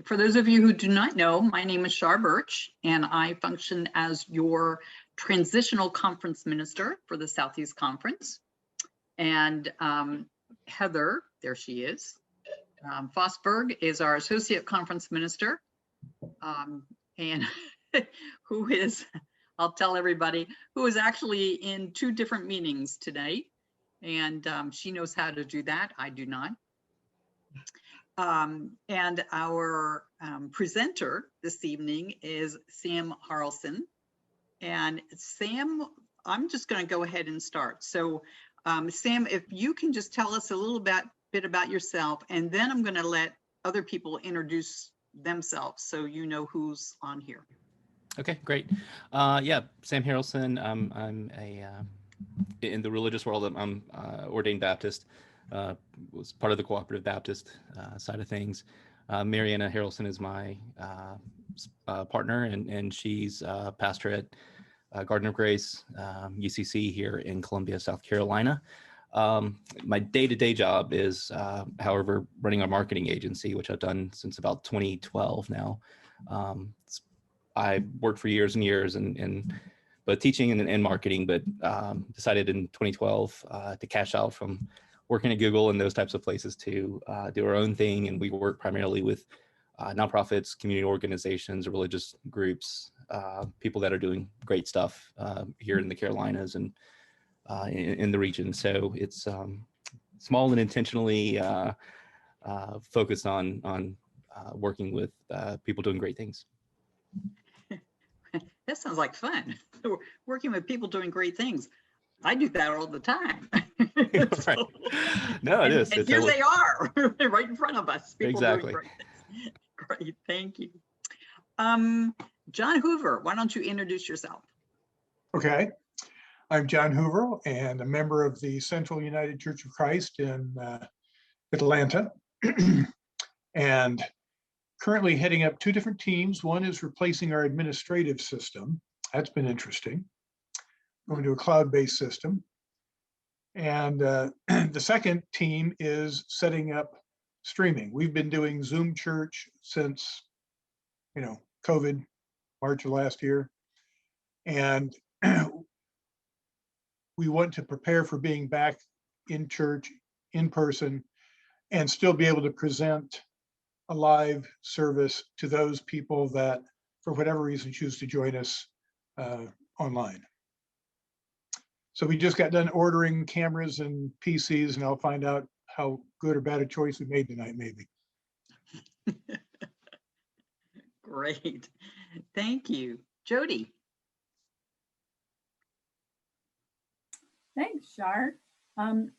For those of you who do not know, my name is Shar Birch, and I function as your transitional conference minister for the Southeast Conference. And Heather, there she is, Fosberg is our associate conference minister, and who is, I'll tell everybody, who is actually in 2 different meetings today. And she knows how to do that. I do not. And our presenter this evening is Sam Harrelson. And Sam, I'm just going to go ahead and start. So Sam, if you can just tell us a little bit about yourself, and then I'm going to let other people introduce themselves so you know who's on here. Okay, great. Yeah, Sam Harrelson. I'm in the religious world, I'm ordained Baptist. Was part of the Cooperative Baptist side of things. Mariana Harrelson is my partner, and she's pastor at Garden of Grace, UCC here in Columbia, South Carolina. My day-to-day job is, however, running a marketing agency, which I've done since about 2012 now. I worked for years and years in both teaching and marketing, but decided in 2012 to cash out from working at Google and those types of places to do our own thing. And we work primarily with nonprofits, community organizations, religious groups, people that are doing great stuff here in the Carolinas and in the region. So it's small and intentionally focused on working with people doing great things. That sounds like fun. Working with people doing great things. I do that all the time. Right. No, it is. And here they are, right in front of us. People exactly. Doing great things. Great, thank you. John Hoover, why don't you introduce yourself? Okay, I'm John Hoover and a member of the Central United Church of Christ in Atlanta, and currently heading up 2 different teams. One is replacing our administrative system. That's been interesting. Going to a cloud-based system. And the second team is setting up streaming. We've been doing Zoom church since, COVID, March of last year. And we want to prepare for being back in church, in person, and still be able to present a live service to those people that, for whatever reason, choose to join us online. So we just got done ordering cameras and PCs, and I'll find out how good or bad a choice we made tonight, maybe. Great. Thank you. Jody. Thanks, Shar. I'm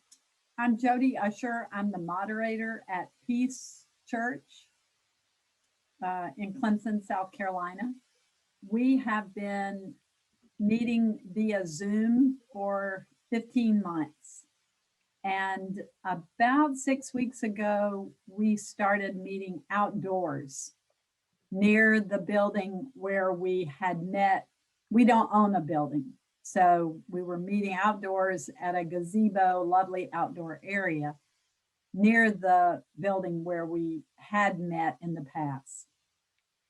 Jody Usher. I'm the moderator at Peace Church in Clemson, South Carolina. We have been meeting via Zoom for 15 months. And about 6 weeks ago, we started meeting outdoors near the building where we had met. We don't own a building. So we were meeting outdoors at a gazebo, lovely outdoor area near the building where we had met in the past.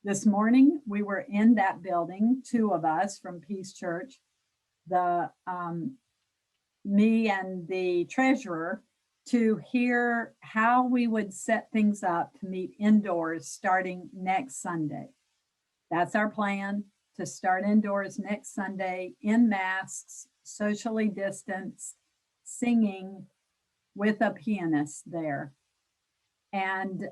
This morning, we were in that building, 2 of us from Peace Church, me and the treasurer, to hear how we would set things up to meet indoors starting next Sunday. That's our plan, to start indoors next Sunday in masks, socially distanced, singing with a pianist there. And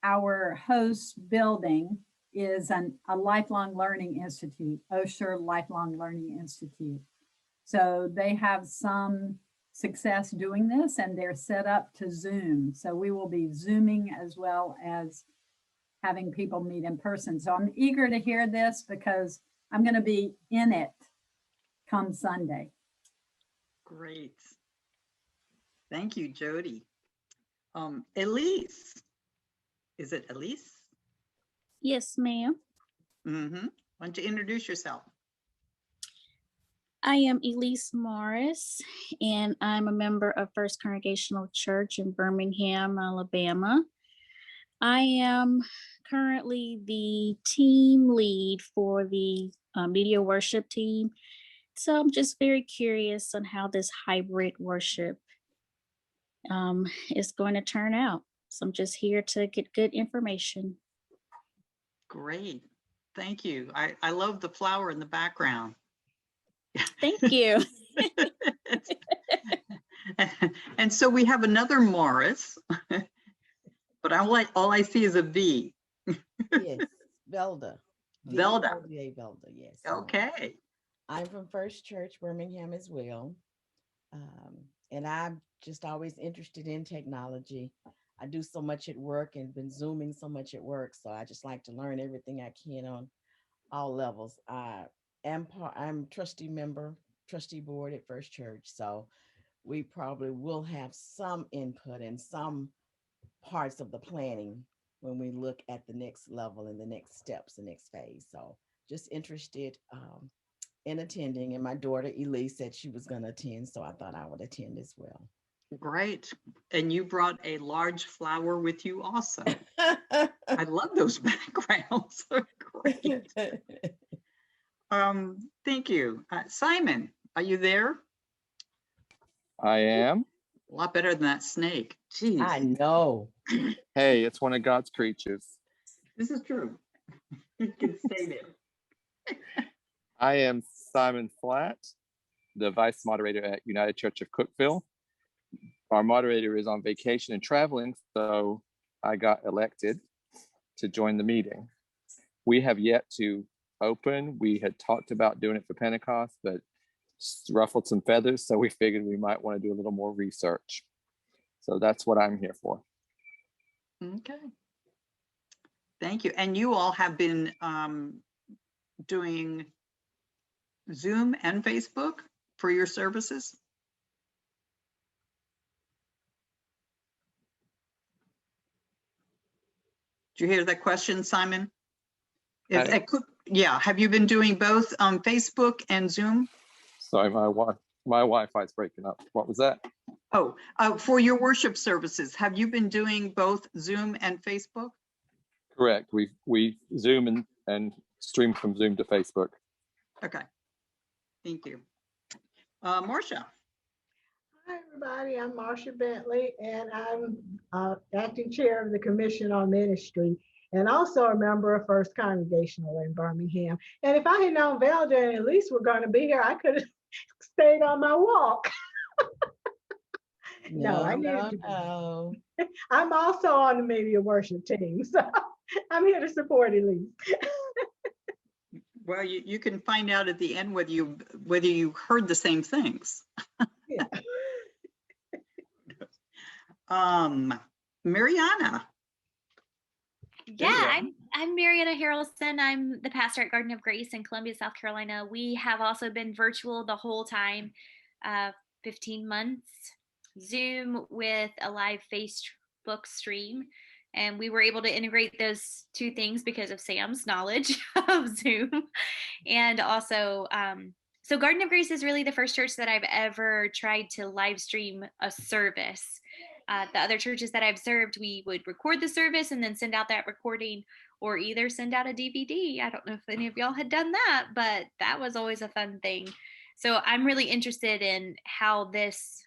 our host building is a lifelong learning institute, Osher Lifelong Learning Institute. So they have some success doing this, and they're set up to Zoom. So we will be Zooming as well as having people meet in person. So I'm eager to hear this because I'm going to be in it come Sunday. Great. Thank you, Jody. Elise. Is it Elise? Yes, ma'am. Mm-hmm. Why don't you introduce yourself? I am Elise Morris, and I'm a member of First Congregational Church in Birmingham, Alabama. I am currently the team lead for the media worship team. So I'm just very curious on how this hybrid worship is going to turn out. So I'm just here to get good information. Great. Thank you. I love the flower in the background. Thank you. And so we have another Morris, but all I see is a V. Yes, Velda. Velda. Velda, yes. Okay. I'm from First Church, Birmingham as well. And I'm just always interested in technology. I do so much at work and been Zooming so much at work. So I just like to learn everything I can on all levels. I'm trustee board at First Church. So we probably will have some input in some parts of the planning when we look at the next level and the next steps, the next phase. So just interested in attending. And my daughter Elise said she was going to attend, so I thought I would attend as well. Great. And you brought a large flower with you also. I love those backgrounds. Great. Thank you. Simon, are you there? I am. A lot better than that snake. Jeez. I know. Hey, it's one of God's creatures. This is true. You can stay there. I am Simon Flatt, the vice moderator at United Church of Cookeville. Our moderator is on vacation and traveling, so I got elected to join the meeting. We have yet to open. We had talked about doing it for Pentecost, but ruffled some feathers, so we figured we might want to do a little more research. So that's what I'm here for. Okay. Thank you. And you all have been doing Zoom and Facebook for your services? Did you hear that question, Simon? Yeah, have you been doing both Facebook and Zoom? Sorry, my Wi-Fi is breaking up. What was that? Oh, for your worship services, have you been doing both Zoom and Facebook? Correct. We Zoom and stream from Zoom to Facebook. Okay, thank you. Marcia. Hi, everybody. I'm Marcia Bentley, and I'm acting chair of the Commission on Ministry, and also a member of First Congregational in Birmingham. And if I had known Velda and Elise were going to be here, I could have stayed on my walk. No, I needed to be. I'm also on the media worship team, so I'm here to support Elise. Well, you can find out at the end whether you heard the same things. Yeah. Mariana. Yeah, I'm Mariana Harrelson. I'm the pastor at Garden of Grace in Columbia, South Carolina. We have also been virtual the whole time, 15 months, Zoom with a live Facebook stream. And we were able to integrate those two things because of Sam's knowledge of Zoom. And also, so Garden of Grace is really the first church that I've ever tried to live stream a service. The other churches that I've served, we would record the service and then send out that recording, or either send out a DVD. I don't know if any of y'all had done that, but that was always a fun thing. So I'm really interested in how this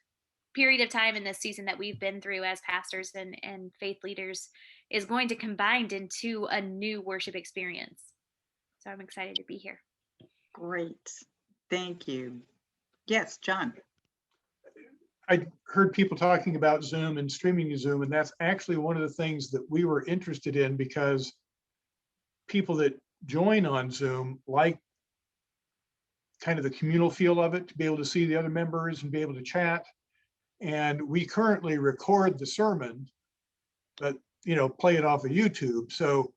period of time in this season that we've been through as pastors and faith leaders is going to combine into a new worship experience. So I'm excited to be here. Great. Thank you. Yes, John. I heard people talking about Zoom and streaming Zoom, and that's actually one of the things that we were interested in, because people that join on Zoom like kind of the communal feel of it, to be able to see the other members and be able to chat. And we currently record the sermon, but play it off of YouTube. So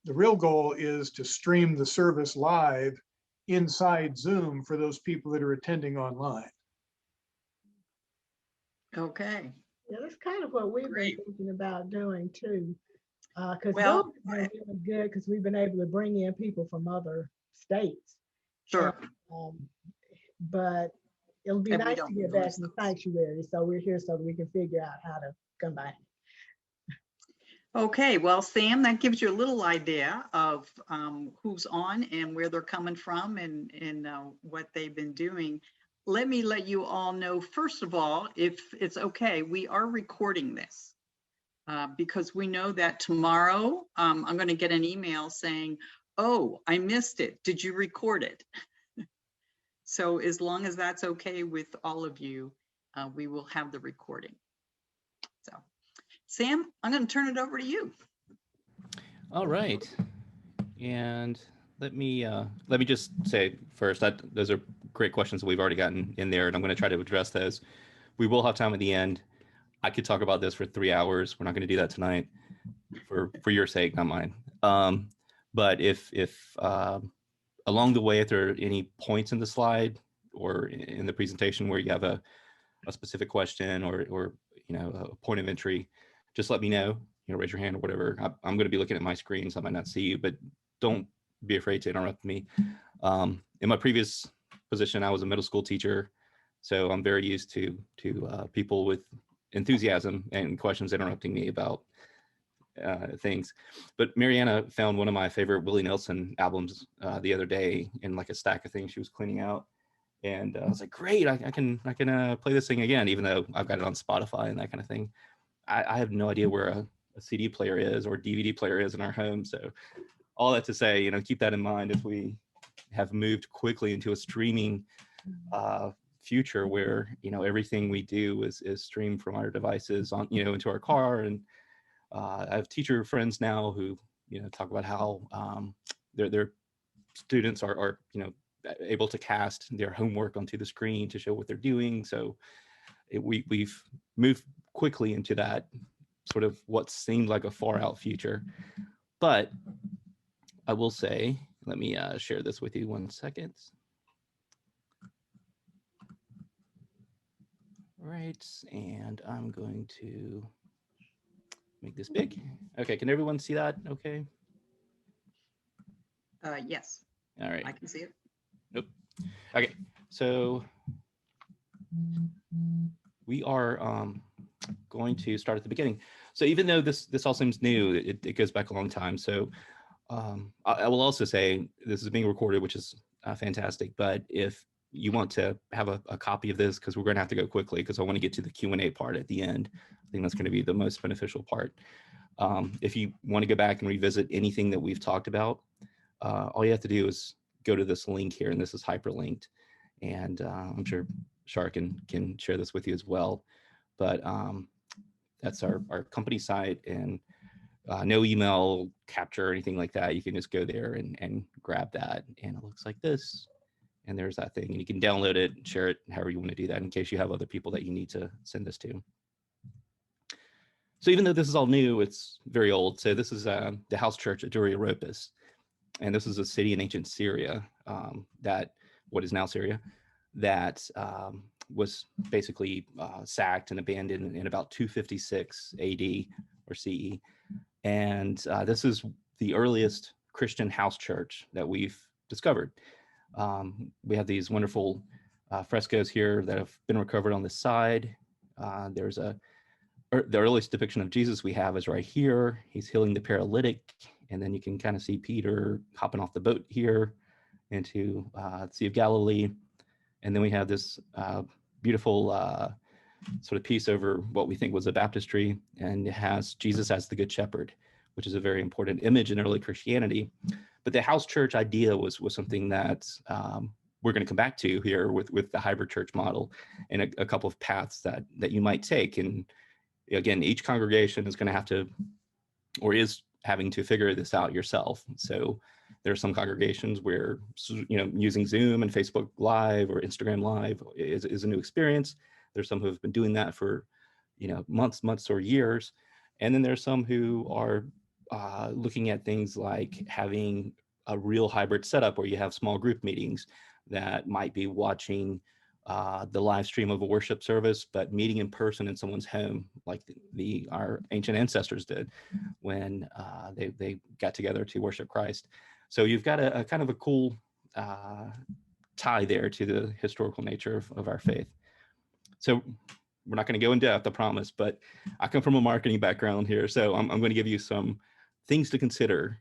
the real goal is to stream the service live inside Zoom for those people that are attending online. Okay. Yeah, that's kind of what we've Great. been thinking about doing too. Because Well, Zoom has been really good because we've been able to bring in people from other states. Sure. But it'll be And we nice don't to get lose back in the those. sanctuary. So we're here so that we can figure out how to combine. Okay, well, Sam, that gives you a little idea of who's on and where they're coming from and what they've been doing. Let me let you all know, first of all, if it's okay, we are recording this because we know that tomorrow I'm going to get an email saying, oh, I missed it. Did you record it? So as long as that's okay with all of you, we will have the recording. So Sam, I'm going to turn it over to you. All right. And let me just say first that those are great questions that we've already gotten in there, and I'm going to try to address those. We will have time at the end. I could talk about this for 3 hours. We're not going to do that tonight for your sake, not mine. But if along the way, if there are any points in the slide or in the presentation where you have a specific question or a point of entry, just let me know. Raise your hand or whatever. I'm going to be looking at my screen, so I might not see you, but don't be afraid to interrupt me. In my previous position, I was a middle school teacher, so I'm very used to people with enthusiasm and questions interrupting me about things. But Mariana found one of my favorite Willie Nelson albums the other day in like a stack of things she was cleaning out. And I was like, great, I can play this thing again, even though I've got it on Spotify and that kind of thing. I have no idea where a CD player is or DVD player is in our home. So all that to say, keep that in mind as we have moved quickly into a streaming future where, everything we do is streamed from our devices on, into our car. And I have teacher friends now who, talk about how their students are able to cast their homework onto the screen to show what they're doing. So we've moved quickly into that sort of what seemed like a far out future. But I will say, let me share this with you 1 second. All right, and I'm going to make this big. Okay, can everyone see that? Okay. Yes. All right. I can see it. Nope. Okay, so we are going to start at the beginning. So even though this all seems new, it goes back a long time. So I will also say this is being recorded, which is fantastic. But if you want to have a copy of this, because we're going to have to go quickly, because I want to get to the Q&A part at the end. I think that's going to be the most beneficial part. If you want to go back and revisit anything that we've talked about, all you have to do is go to this link here, and this is hyperlinked. And I'm sure Shar can share this with you as well. But that's our company site, and no email capture or anything like that. You can just go there and grab that, and it looks like this. And there's that thing, and you can download it, share it, however you want to do that, in case you have other people that you need to send this to. So even though this is all new, it's very old. So this is the house church at Duriaropis, and this is a city in ancient Syria, what is now Syria, that was basically sacked and abandoned in about 256 AD or CE. And this is the earliest Christian house church that we've discovered. We have these wonderful frescoes here that have been recovered on the side. There's the earliest depiction of Jesus we have is right here. He's healing the paralytic. And then you can kind of see Peter hopping off the boat here into the Sea of Galilee. And then we have this beautiful sort of piece over what we think was a baptistry, and it has Jesus as the Good Shepherd, which is a very important image in early Christianity. But the house church idea was something that we're going to come back to here with the hybrid church model, and a couple of paths that you might take. And again, each congregation is going to have to, or is having to, figure this out yourself. So there are some congregations where using Zoom and Facebook Live or Instagram Live is a new experience. There's some who have been doing that for months or years, and then there's some who are looking at things like having a real hybrid setup where you have small group meetings that might be watching the live stream of a worship service, but meeting in person in someone's home, like our ancient ancestors did when they got together to worship Christ. So you've got a kind of a cool tie there to the historical nature of our faith. So we're not going to go in depth, I promise, but I come from a marketing background here. So I'm going to give you some things to consider,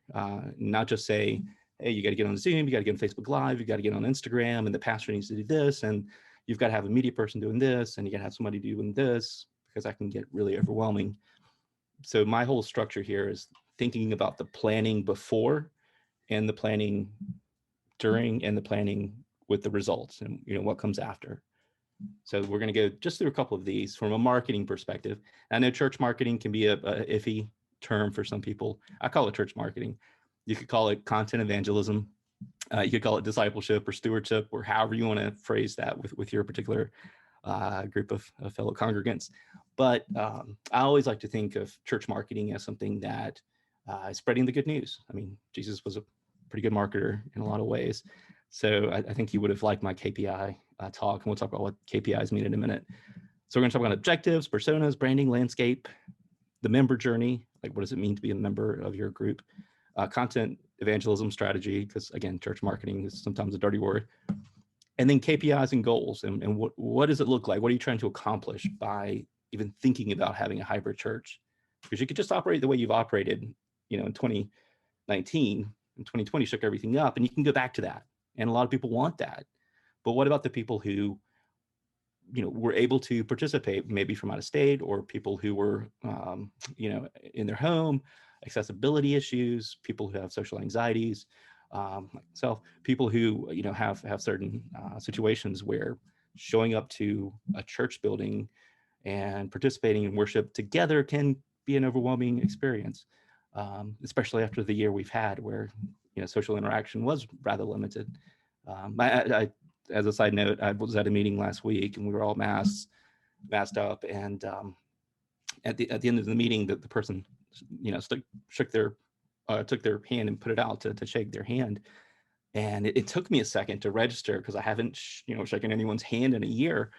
not just say, hey, you got to get on Zoom, you got to get on Facebook Live, you got to get on Instagram, and the pastor needs to do this, and you've got to have a media person doing this, and you got to have somebody doing this, because that can get really overwhelming. So my whole structure here is thinking about the planning before and the planning during and the planning with the results and what comes after. So we're going to go just through a couple of these from a marketing perspective. I know church marketing can be a iffy term for some people. I call it church marketing. You could call it content evangelism. You could call it discipleship or stewardship, or however you want to phrase that with your particular group of fellow congregants. But I always like to think of church marketing as something that is spreading the good news. I mean, Jesus was a pretty good marketer in a lot of ways. So I think you would have liked my KPI talk, and we'll talk about what KPIs mean in a minute. So we're going to talk about objectives, personas, branding, landscape, the member journey, like what does it mean to be a member of your group, content evangelism strategy, because again, church marketing is sometimes a dirty word, and then KPIs and goals, and what does it look like? What are you trying to accomplish by even thinking about having a hybrid church? Because you could just operate the way you've operated, in 2019 and 2020 shook everything up, and you can go back to that. And a lot of people want that. But what about the people who, were able to participate, maybe from out of state, or people who were, in their home, accessibility issues, people who have social anxieties, like myself, people who, have certain situations where showing up to a church building and participating in worship together can be an overwhelming experience, especially after the year we've had where, social interaction was rather limited. As a side note, I was at a meeting last week and we were all masked up, and at the end of the meeting, the person, took their hand and put it out to shake their hand, and it took me a second to register because I haven't shaken anyone's hand in a year.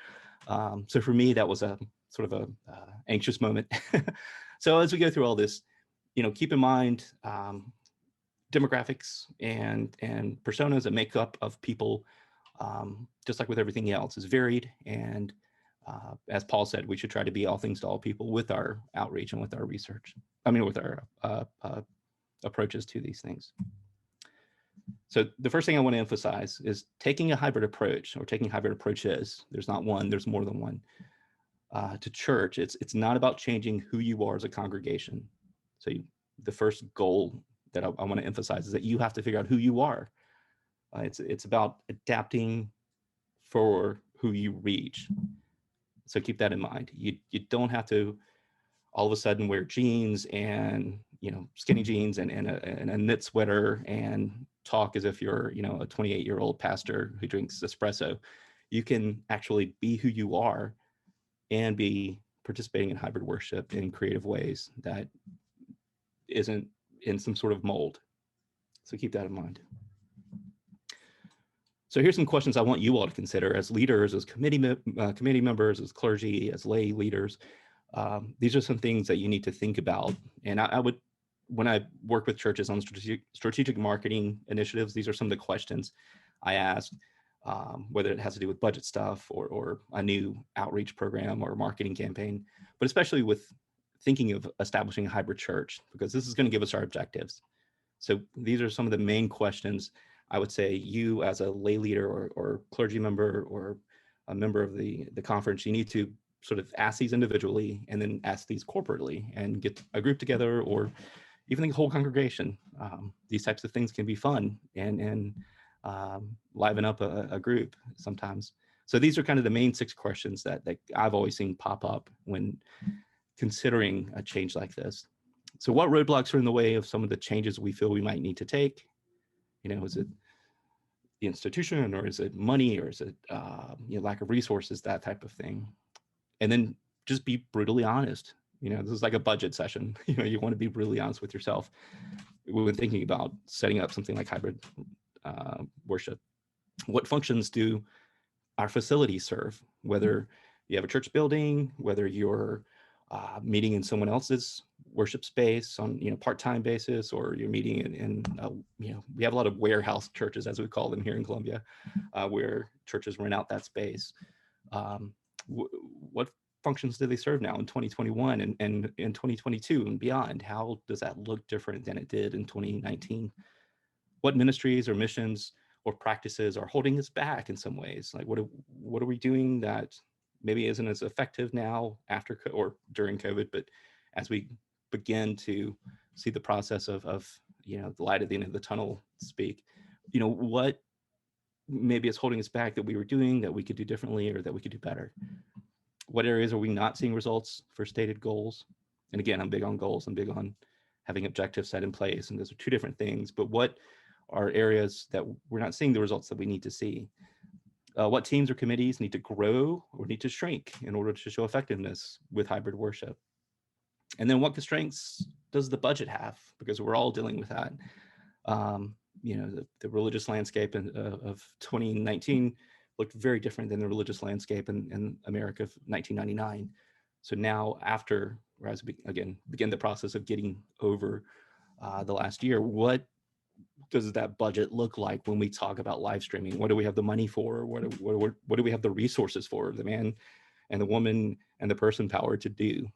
So for me, that was a sort of a anxious moment. So as we go through all this, keep in mind demographics and personas and makeup of people, just like with everything else, is varied. And as Paul said, we should try to be all things to all people with our outreach and with our research. With our approaches to these things. So the first thing I want to emphasize is taking a hybrid approach, or taking hybrid approaches. There's not one, there's more than one. To church, it's not about changing who you are as a congregation. So the first goal that I want to emphasize is that you have to figure out who you are. It's about adapting for who you reach. So keep that in mind. You don't have to all of a sudden wear jeans and skinny jeans and a knit sweater and talk as if you're a 28-year-old pastor who drinks espresso. You can actually be who you are and be participating in hybrid worship in creative ways that isn't in some sort of mold. So keep that in mind. So here's some questions I want you all to consider as leaders, as committee members, as clergy, as lay leaders. These are some things that you need to think about. And I would, when I work with churches on strategic marketing initiatives, these are some of the questions I ask, whether it has to do with budget stuff or a new outreach program or marketing campaign, but especially with thinking of establishing a hybrid church, because this is going to give us our objectives. So these are some of the main questions I would say you as a lay leader or clergy member or a member of the conference, you need to sort of ask these individually and then ask these corporately and get a group together, or even the whole congregation. These types of things can be fun and liven up a group sometimes. So these are kind of the main 6 questions that I've always seen pop up when considering a change like this. So what roadblocks are in the way of some of the changes we feel we might need to take? Is it the institution, or is it money, or is it lack of resources, that type of thing? And then just be brutally honest. This is like a budget session. You want to be brutally honest with yourself when thinking about setting up something like hybrid worship. What functions do our facilities serve? Whether you have a church building, whether you're meeting in someone else's worship space on part-time basis, or you're meeting in we have a lot of warehouse churches, as we call them here in Columbia, where churches rent out that space. What functions do they serve now in 2021 and in 2022 and beyond? How does that look different than it did in 2019? What ministries or missions or practices are holding us back in some ways? Like what are we doing that maybe isn't as effective now after or during COVID, but as we begin to see the process of the light at the end of the tunnel speak, what maybe is holding us back that we were doing that we could do differently or that we could do better? What areas are we not seeing results for stated goals? And again, I'm big on goals. I'm big on having objectives set in place. And those are two different things. But what are areas that we're not seeing the results that we need to see? What teams or committees need to grow or need to shrink in order to show effectiveness with hybrid worship? And then what constraints does the budget have? Because we're all dealing with that. The religious landscape of 2019 looked very different than the religious landscape in America of 1999. So now after, or as we, again, begin the process of getting over the last year, what does that budget look like when we talk about live streaming? What do we have the money for? What do we have the resources for, the man and the woman and the person power to do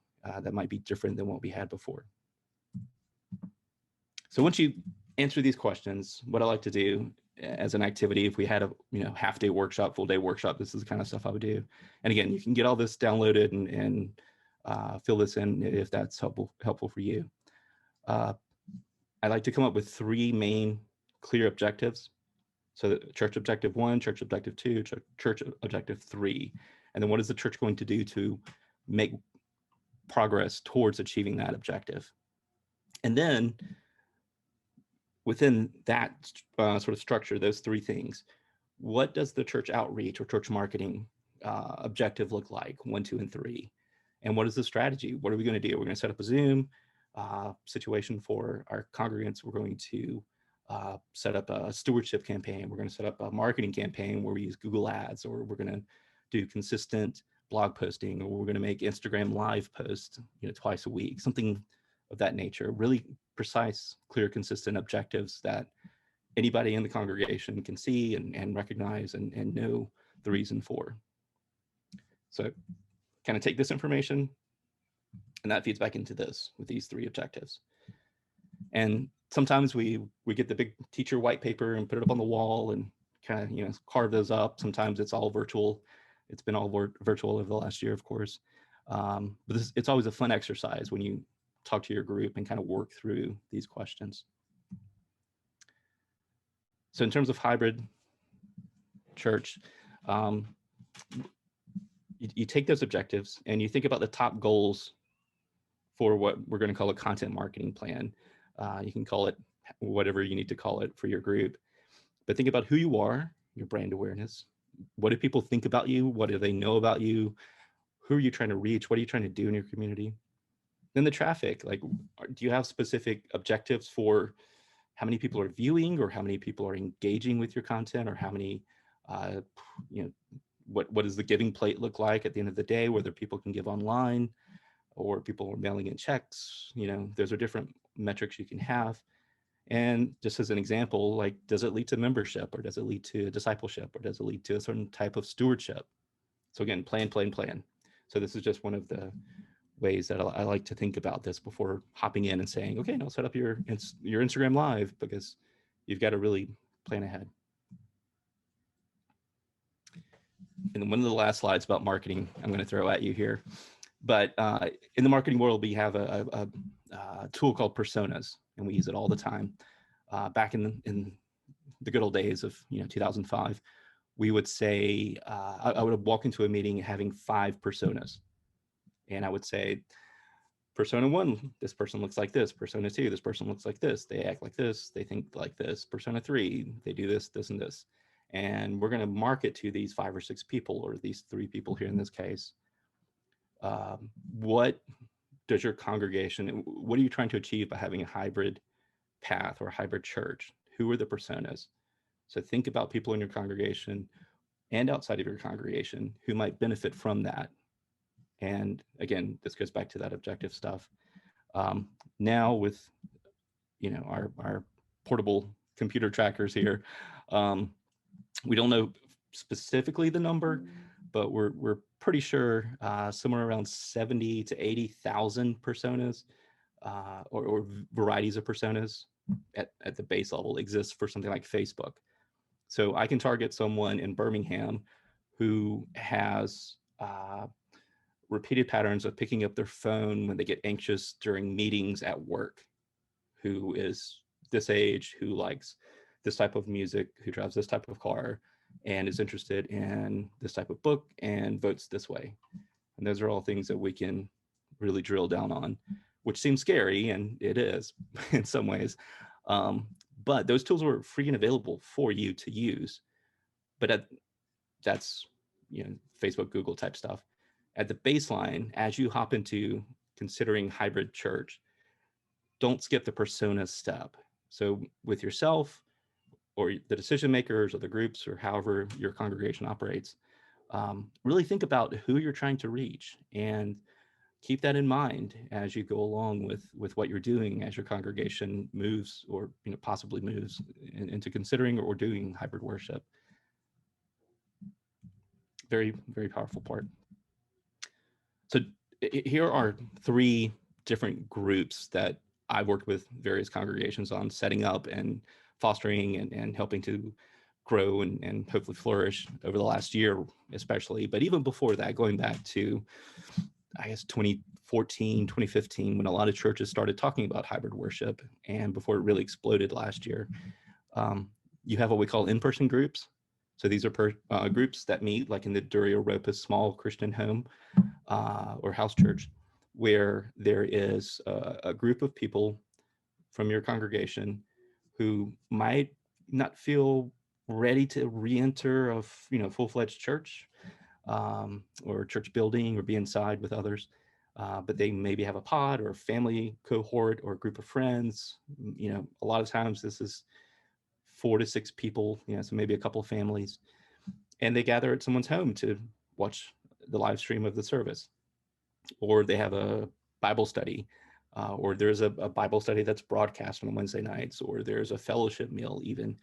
that might be different than what we had before? So once you answer these questions, what I like to do as an activity, if we had a half-day workshop, full-day workshop, this is the kind of stuff I would do. And again, you can get all this downloaded and fill this in if that's helpful for you. I like to come up with 3 main clear objectives. So the church objective 1, church objective 2, church objective 3. And then what is the church going to do to make progress towards achieving that objective? And then within that sort of structure, those 3 things, what does the church outreach or church marketing objective look like, 1, 2, and 3? And what is the strategy? What are we going to do? We're going to set up a Zoom situation for our congregants. We're going to set up a stewardship campaign. We're going to set up a marketing campaign where we use Google Ads, or we're going to do consistent blog posting, or we're going to make Instagram live posts, twice a week, something of that nature. Really precise, clear, consistent objectives that anybody in the congregation can see and recognize and know the reason for. So kind of take this information, and that feeds back into this with these 3 objectives. And sometimes we get the big teacher white paper and put it up on the wall and kind of carve those up. Sometimes it's all virtual. It's been all virtual over the last year, of course. But it's always a fun exercise when you talk to your group and kind of work through these questions. So in terms of hybrid church, you take those objectives and you think about the top goals for what we're going to call a content marketing plan. You can call it whatever you need to call it for your group, but think about who you are, your brand awareness. What do people think about you? What do they know about you? Who are you trying to reach? What are you trying to do in your community? Then the traffic, like, do you have specific objectives for how many people are viewing, or how many people are engaging with your content, or how many, what does the giving plate look like at the end of the day, whether people can give online or people are mailing in checks? Those are different metrics you can have. And just as an example, like, does it lead to membership, or does it lead to discipleship, or does it lead to a certain type of stewardship? So again, plan. So this is just one of the ways that I like to think about this before hopping in and saying, okay, now set up your Instagram live, because you've got to really plan ahead. And then one of the last slides about marketing I'm going to throw at you here. But in the marketing world, we have a tool called personas, and we use it all the time. Back in the good old days of 2005, we would say, I would walk into a meeting having 5 personas. And I would say, persona 1, this person looks like this. Persona 2, this person looks like this. They act like this. They think like this. Persona 3, they do this, this, and this. And we're going to market to these 5 or 6 people, or these 3 people here in this case. What does your congregation, what are you trying to achieve by having a hybrid path or a hybrid church? Who are the personas? So think about people in your congregation and outside of your congregation who might benefit from that. And again, this goes back to that objective stuff. Now with our portable computer trackers here, we don't know specifically the number, but we're pretty sure somewhere around 70 to 80,000 personas or varieties of personas at the base level exists for something like Facebook. So I can target someone in Birmingham who has repeated patterns of picking up their phone when they get anxious during meetings at work, who is this age, who likes this type of music, who drives this type of car, and is interested in this type of book and votes this way. And those are all things that we can really drill down on, which seems scary, and it is in some ways. But those tools are free and available for you to use. But that's, Facebook, Google type stuff. At the baseline, as you hop into considering hybrid church, don't skip the persona step. So with yourself or the decision makers or the groups or however your congregation operates, really think about who you're trying to reach and keep that in mind as you go along with what you're doing as your congregation moves or possibly moves into considering or doing hybrid worship. Very, very powerful part. So here are 3 different groups that I've worked with various congregations on setting up and fostering and helping to grow and hopefully flourish over the last year, especially. But even before that, going back to, I guess, 2014, 2015, when a lot of churches started talking about hybrid worship, and before it really exploded last year, you have what we call in-person groups. So these are groups that meet like in the Durio Ropus small Christian home or house church, where there is a group of people from your congregation who might not feel ready to re-enter a full-fledged church or church building or be inside with others, but they maybe have a pod or a family cohort or a group of friends. A lot of times this is 4 to 6 people, so maybe a couple of families, and they gather at someone's home to watch the live stream of the service, or they have a Bible study, or there's a Bible study that's broadcast on Wednesday nights, or there's a fellowship meal even.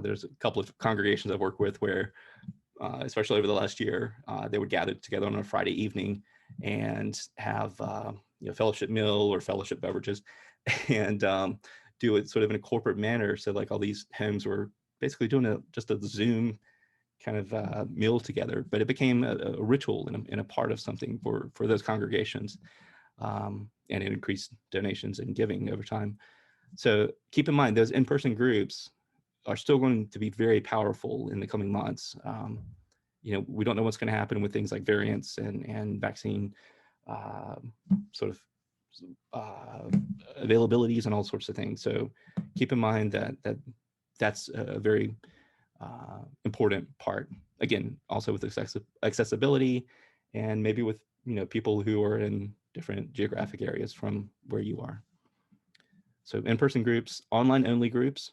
There's a couple of congregations I've worked with where, especially over the last year, they would gather together on a Friday evening and have fellowship meal or fellowship beverages and do it sort of in a corporate manner. So like all these homes were basically doing just a Zoom kind of meal together, but it became a ritual and a part of something for those congregations, and it increased donations and giving over time. So keep in mind, those in-person groups are still going to be very powerful in the coming months. We don't know what's going to happen with things like variants and vaccine sort of availabilities and all sorts of things. So keep in mind that's a very important part. Again, also with accessibility and maybe with people who are in different geographic areas from where you are. So in-person groups, online only groups.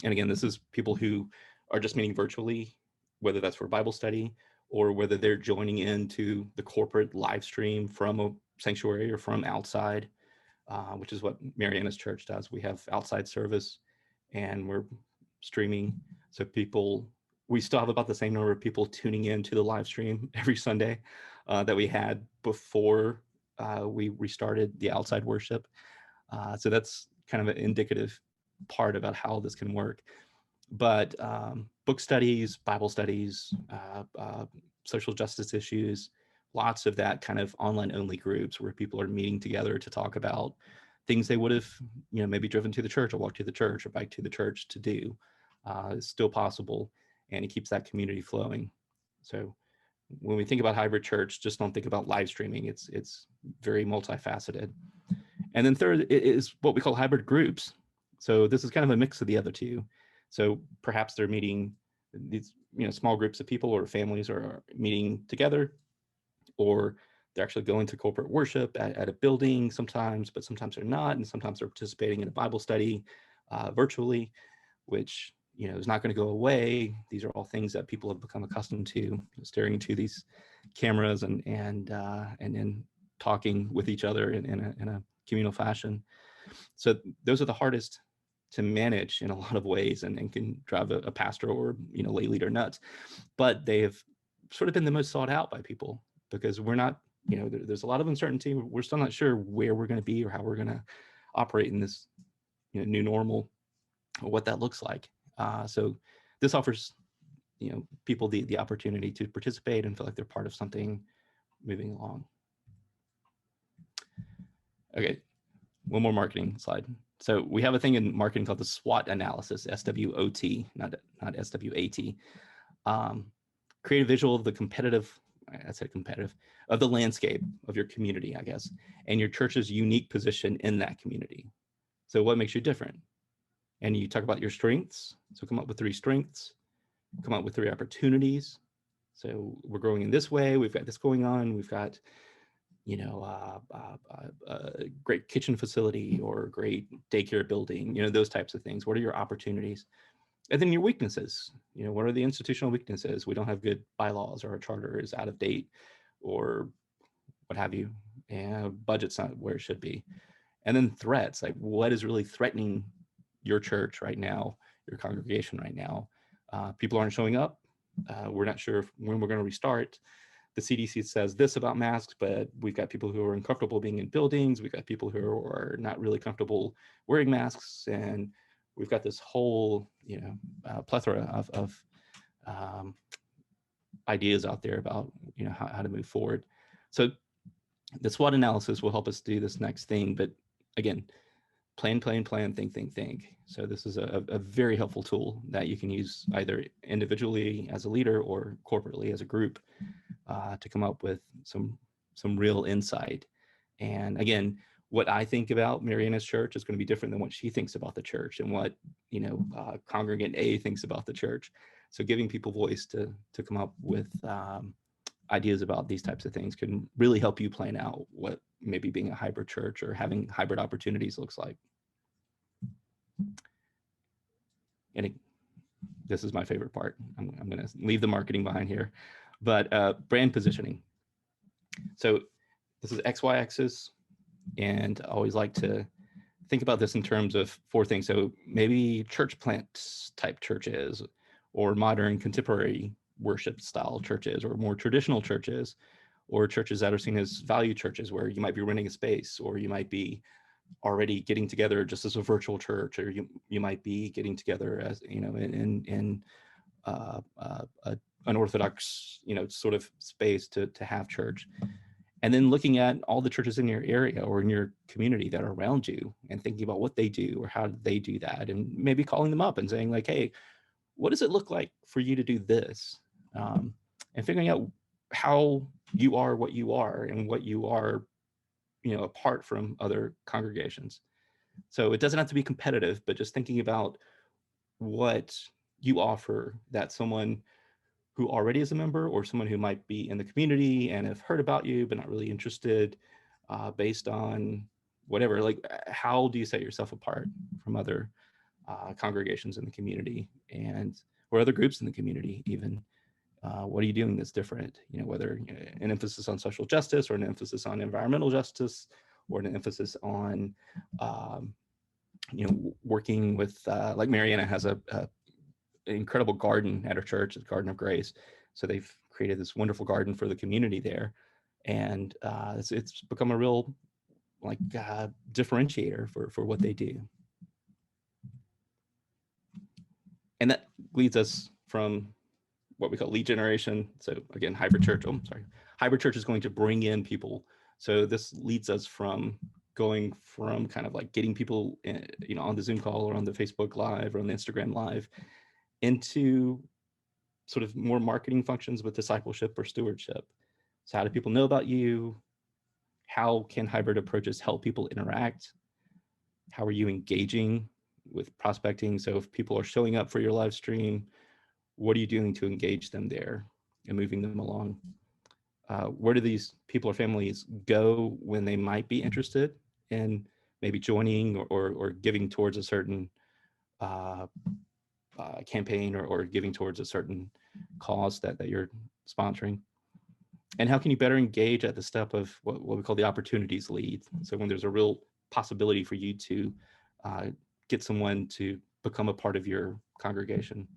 And again, this is people who are just meeting virtually, whether that's for Bible study or whether they're joining into the corporate live stream from a sanctuary or from outside, which is what Mariana's church does. We have outside service and we're streaming. So we still have about the same number of people tuning in to the live stream every Sunday that we had before we restarted the outside worship. So that's kind of an indicative part about how this can work. But book studies, Bible studies, social justice issues, lots of that kind of online only groups where people are meeting together to talk about things they would have, maybe driven to the church or walked to the church or biked to the church to do. Is still possible, and it keeps that community flowing. So when we think about hybrid church, just don't think about live streaming. It's very multifaceted. And then third is what we call hybrid groups. So this is kind of a mix of the other two. So perhaps they're meeting these small groups of people or families are meeting together, or they're actually going to corporate worship at a building sometimes, but sometimes they're not, and sometimes they're participating in a Bible study virtually, which is not going to go away. These are all things that people have become accustomed to, staring into these cameras and then talking with each other in a communal fashion. So those are the hardest to manage in a lot of ways and can drive a pastor or lay leader nuts. But they have sort of been the most sought out by people because we're not, there's a lot of uncertainty. We're still not sure where we're going to be or how we're going to operate in this new normal, or what that looks like. So this offers people the opportunity to participate and feel like they're part of something moving along. Okay, one more marketing slide. So we have a thing in marketing called the SWOT analysis, SWOT, not SWAT. Create a visual of the of the landscape of your community, I guess, and your church's unique position in that community. So what makes you different? And you talk about your strengths. So come up with 3 strengths, come up with 3 opportunities. So we're growing in this way. We've got this going on. We've got, a great kitchen facility or great daycare building, those types of things. What are your opportunities? And then your weaknesses, what are the institutional weaknesses? We don't have good bylaws, or our charter is out of date, or what have you. And budget's not where it should be. And then threats, like what is really threatening your church right now, your congregation right now? People aren't showing up. We're not sure when we're going to restart. The CDC says this about masks, but we've got people who are uncomfortable being in buildings. We've got people who are not really comfortable wearing masks. And we've got this whole, plethora of ideas out there about, how to move forward. So the SWOT analysis will help us do this next thing. But again, plan, think. So this is a very helpful tool that you can use either individually as a leader or corporately as a group to come up with some real insight. And again, what I think about Mariana's church is going to be different than what she thinks about the church, and what congregant A thinks about the church. So giving people voice to come up with ideas about these types of things can really help you plan out what maybe being a hybrid church or having hybrid opportunities looks like. And this is my favorite part. I'm going to leave the marketing behind here, but brand positioning. So this is XY axis, and I always like to think about this in terms of 4 things. So maybe church plant type churches, or modern contemporary worship style churches, or more traditional churches, or churches that are seen as value churches where you might be renting a space, or you might be already getting together just as a virtual church, or you might be getting together as in an Orthodox sort of space to have church. And then looking at all the churches in your area or in your community that are around you and thinking about what they do or how they do that, and maybe calling them up and saying like, hey, what does it look like for you to do this? And figuring out how you are what you are, and what you are, apart from other congregations. So it doesn't have to be competitive, but just thinking about what you offer that someone who already is a member, or someone who might be in the community and have heard about you but not really interested, based on whatever, like how do you set yourself apart from other congregations in the community, and or other groups in the community even. What are you doing that's different? Whether an emphasis on social justice, or an emphasis on environmental justice, or an emphasis on, working with, like Mariana has an incredible garden at her church, the Garden of Grace. So they've created this wonderful garden for the community there. And it's become a real differentiator for what they do. And that leads us from what we call lead generation. So again, hybrid church is going to bring in people. So this leads us from going from kind of like getting people on the Zoom call or on the Facebook Live or on the Instagram Live into sort of more marketing functions with discipleship or stewardship. So how do people know about you? How can hybrid approaches help people interact? How are you engaging with prospecting? So if people are showing up for your live stream, what are you doing to engage them there and moving them along? Where do these people or families go when they might be interested in maybe joining or giving towards a certain campaign or giving towards a certain cause that you're sponsoring? And how can you better engage at the step of what we call the opportunities lead? So when there's a real possibility for you to get someone to become a part of your congregation.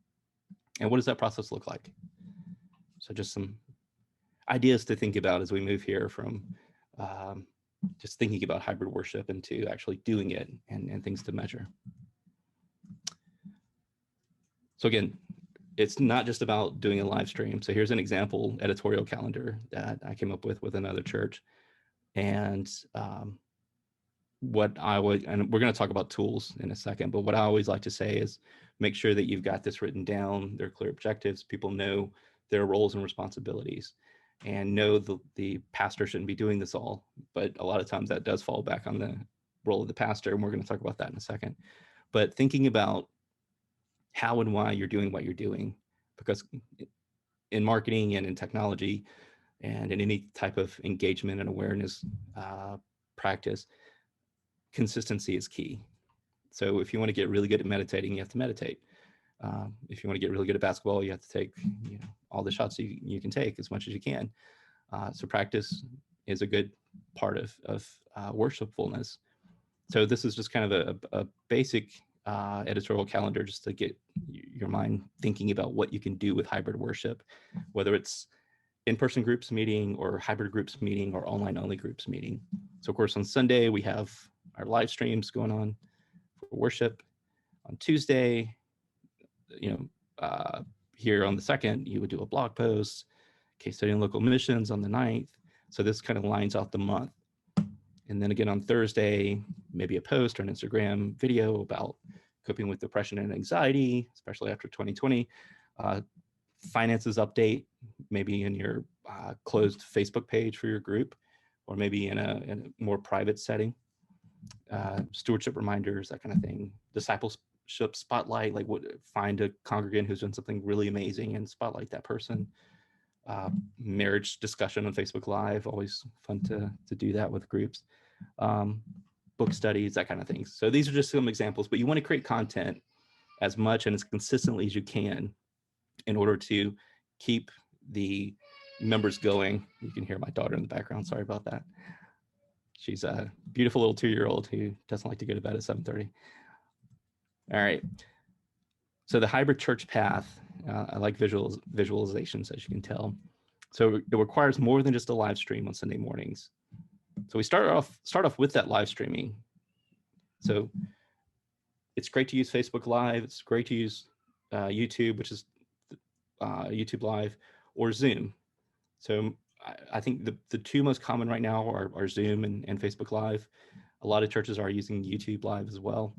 And what does that process look like? So just some ideas to think about as we move here from just thinking about hybrid worship into actually doing it and things to measure. So again, it's not just about doing a live stream. So here's an example editorial calendar that I came up with another church. And what I would, and we're going to talk about tools in a second, but what I always like to say is make sure that you've got this written down. There are clear objectives. People know their roles and responsibilities, and know the pastor shouldn't be doing this all. But a lot of times that does fall back on the role of the pastor, and we're going to talk about that in a second. But thinking about how and why you're doing what you're doing, because in marketing and in technology and in any type of engagement and awareness practice, consistency is key. So if you want to get really good at meditating, you have to meditate. If you want to get really good at basketball, you have to take all the shots you can take as much as you can. So practice is a good part of worshipfulness. So this is just kind of a basic editorial calendar just to get your mind thinking about what you can do with hybrid worship, whether it's in-person groups meeting or hybrid groups meeting or online only groups meeting. So of course on Sunday we have our live streams going on for worship. On Tuesday, here on the 2nd, you would do a blog post, case study on local missions on the 9th. So this kind of lines out the month. And then again on Thursday, maybe a post or an Instagram video about coping with depression and anxiety, especially after 2020. Finances update, maybe in your closed Facebook page for your group, or maybe in a more private setting. Stewardship reminders, that kind of thing. Discipleship spotlight, like find a congregant who's done something really amazing and spotlight that person. Marriage discussion on Facebook Live, always fun to do that with groups. Book studies, that kind of thing. So these are just some examples, but you want to create content as much and as consistently as you can in order to keep the members going. You can hear my daughter in the background. Sorry about that. She's a beautiful little 2-year-old who doesn't like to go to bed at 7:30. All right. So the hybrid church path, I like visualizations, as you can tell. So it requires more than just a live stream on Sunday mornings. So we start off with that live streaming. So it's great to use Facebook Live. It's great to use YouTube, which is YouTube Live, or Zoom. So I think the two most common right now are Zoom and Facebook Live. A lot of churches are using YouTube Live as well.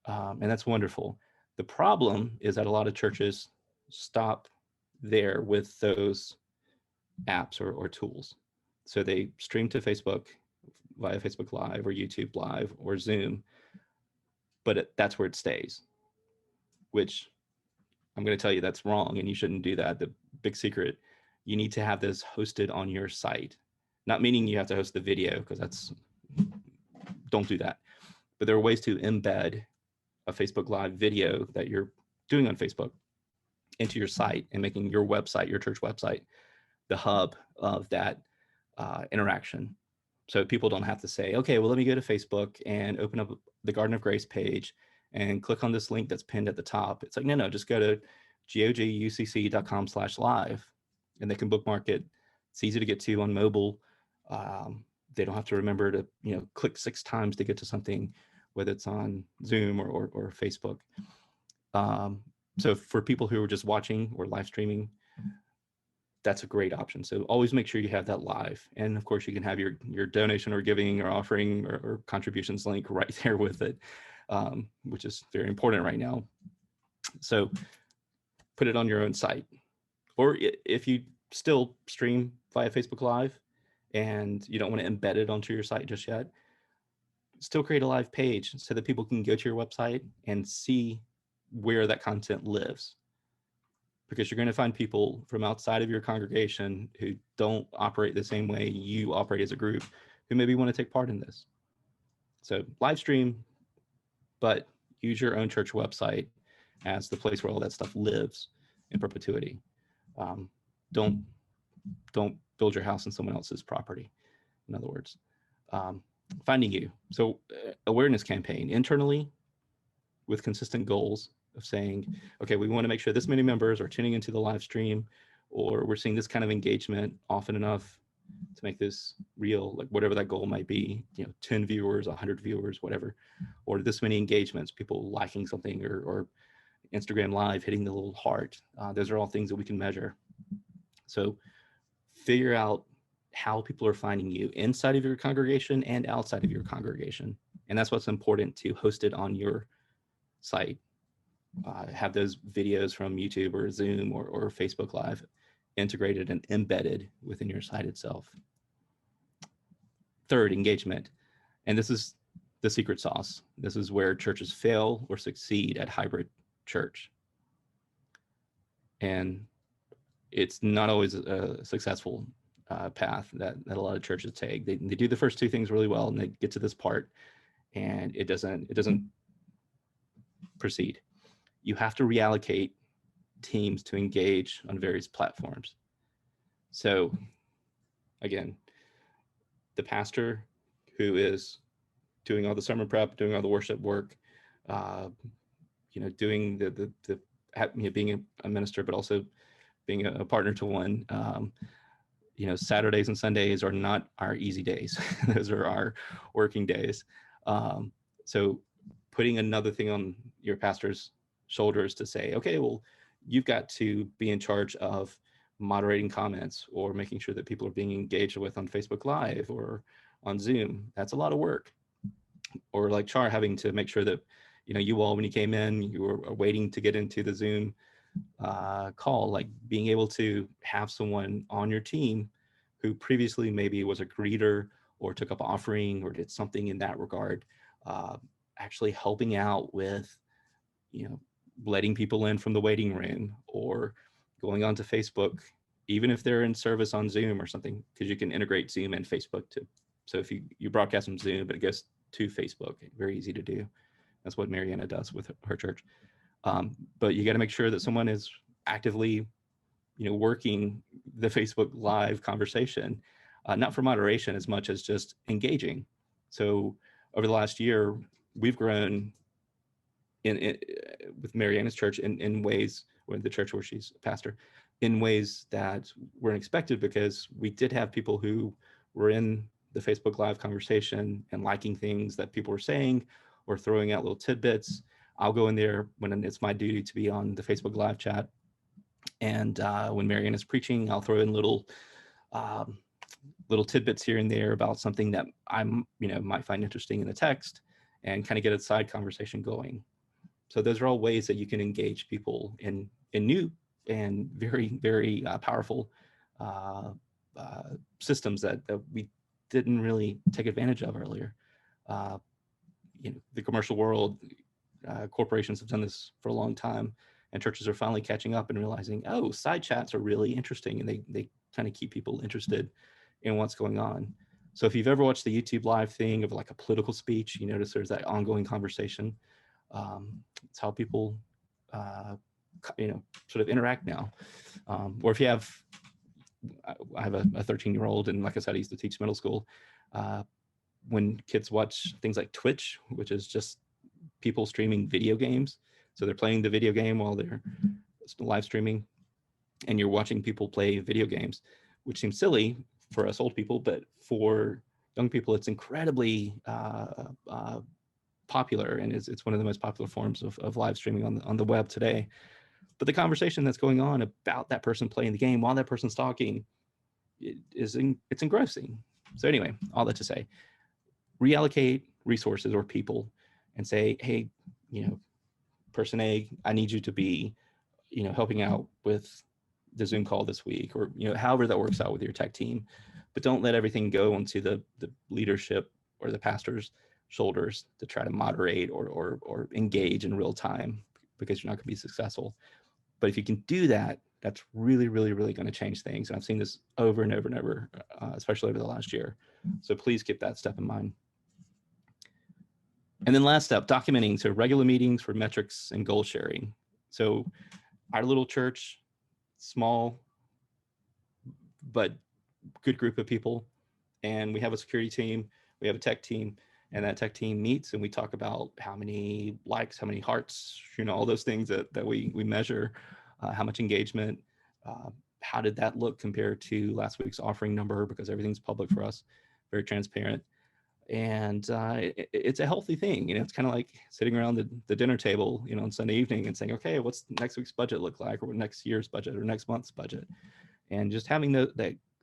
And that's wonderful. The problem is that a lot of churches stop there with those apps or tools. So they stream to Facebook via Facebook Live or YouTube Live or Zoom, but that's where it stays, which I'm going to tell you that's wrong and you shouldn't do that. The big secret, you need to have this hosted on your site. Not meaning you have to host the video, because don't do that. But there are ways to embed a Facebook Live video that you're doing on Facebook into your site and making your website, your church website, the hub of that interaction. So people don't have to say, okay, well, let me go to Facebook and open up the Garden of Grace page and click on this link that's pinned at the top. It's like, no, just go to gogucc.com/live and they can bookmark it. It's easy to get to on mobile. They don't have to remember to click 6 times to get to something, whether it's on Zoom or Facebook. So for people who are just watching or live streaming, that's a great option. So always make sure you have that live. And of course you can have your donation or giving or offering or contributions link right there with it, which is very important right now. So put it on your own site. Or if you still stream via Facebook Live and you don't want to embed it onto your site just yet, still create a live page so that people can go to your website and see where that content lives. Because you're going to find people from outside of your congregation who don't operate the same way you operate as a group, who maybe want to take part in this. So live stream, but use your own church website as the place where all that stuff lives in perpetuity. Don't build your house on someone else's property, in other words. Finding you. So awareness campaign internally with consistent goals of saying, okay, we want to make sure this many members are tuning into the live stream, or we're seeing this kind of engagement often enough to make this real, like whatever that goal might be, 10 viewers, 100 viewers, whatever, or this many engagements, people liking something, or Instagram Live hitting the little heart. Those are all things that we can measure. So figure out how people are finding you inside of your congregation and outside of your congregation. And that's what's important to host it on your site. Have those videos from YouTube or Zoom or Facebook Live integrated and embedded within your site itself. Third, engagement. And this is the secret sauce. This is where churches fail or succeed at hybrid church. And it's not always a successful path that a lot of churches take. They do the first two things really well, and they get to this part, and it doesn't proceed. You have to reallocate teams to engage on various platforms. So again, the pastor who is doing all the sermon prep, doing all the worship work, doing being a minister, but also being a partner to one. Saturdays and Sundays are not our easy days. Those are our working days. So putting another thing on your pastor's shoulders to say, okay, well, you've got to be in charge of moderating comments or making sure that people are being engaged with on Facebook Live or on Zoom. That's a lot of work. Or like Char, having to make sure that, you all, when you came in, you were waiting to get into the Zoom call, like being able to have someone on your team who previously maybe was a greeter or took up offering or did something in that regard, actually helping out with, letting people in from the waiting room or going onto Facebook, even if they're in service on Zoom or something, because you can integrate Zoom and Facebook too. So if you broadcast from Zoom, but it goes to Facebook, very easy to do. That's what Mariana does with her church. But you got to make sure that someone is actively, working the Facebook Live conversation, not for moderation as much as just engaging. So over the last year, we've grown with Mariana's church in ways, or the church where she's a pastor, in ways that weren't expected, because we did have people who were in the Facebook Live conversation and liking things that people were saying or throwing out little tidbits. I'll go in there when it's my duty to be on the Facebook Live chat. And when Marianne is preaching, I'll throw in little tidbits here and there about something that I'm, might find interesting in the text, and kind of get a side conversation going. So those are all ways that you can engage people in new and very, very powerful systems that we didn't really take advantage of earlier. The commercial world, corporations have done this for a long time, and churches are finally catching up and realizing, oh, side chats are really interesting, and they kind of keep people interested in what's going on. So if you've ever watched the YouTube Live thing of like a political speech, you notice there's that ongoing conversation. It's how people, sort of interact now. Or if you have, I have a 13-year-old, and like I said, I used to teach middle school. When kids watch things like Twitch, which is just people streaming video games. So they're playing the video game while they're live streaming, and you're watching people play video games, which seems silly for us old people, but for young people, it's incredibly popular, and it's one of the most popular forms of live streaming on the web today. But the conversation that's going on about that person playing the game while that person's talking, it's engrossing. So anyway, all that to say, reallocate resources or people and say, hey, person A, I need you to be, helping out with the Zoom call this week, or, however that works out with your tech team. But don't let everything go onto the leadership or the pastor's shoulders to try to moderate or engage in real time, because you're not going to be successful. But if you can do that, that's really, really, really going to change things. And I've seen this over and over and over, especially over the last year. So please keep that step in mind. And then last step, documenting. So regular meetings for metrics and goal sharing. So our little church, small, but good group of people. And we have a security team, we have a tech team, and that tech team meets, and we talk about how many likes, how many hearts, all those things that we measure, how much engagement. how did that look compared to last week's offering number, because everything's public for us, very transparent. And it's a healthy thing. It's kind of like sitting around the dinner table, on Sunday evening and saying, okay, what's next week's budget look like, or next year's budget, or next month's budget? And just having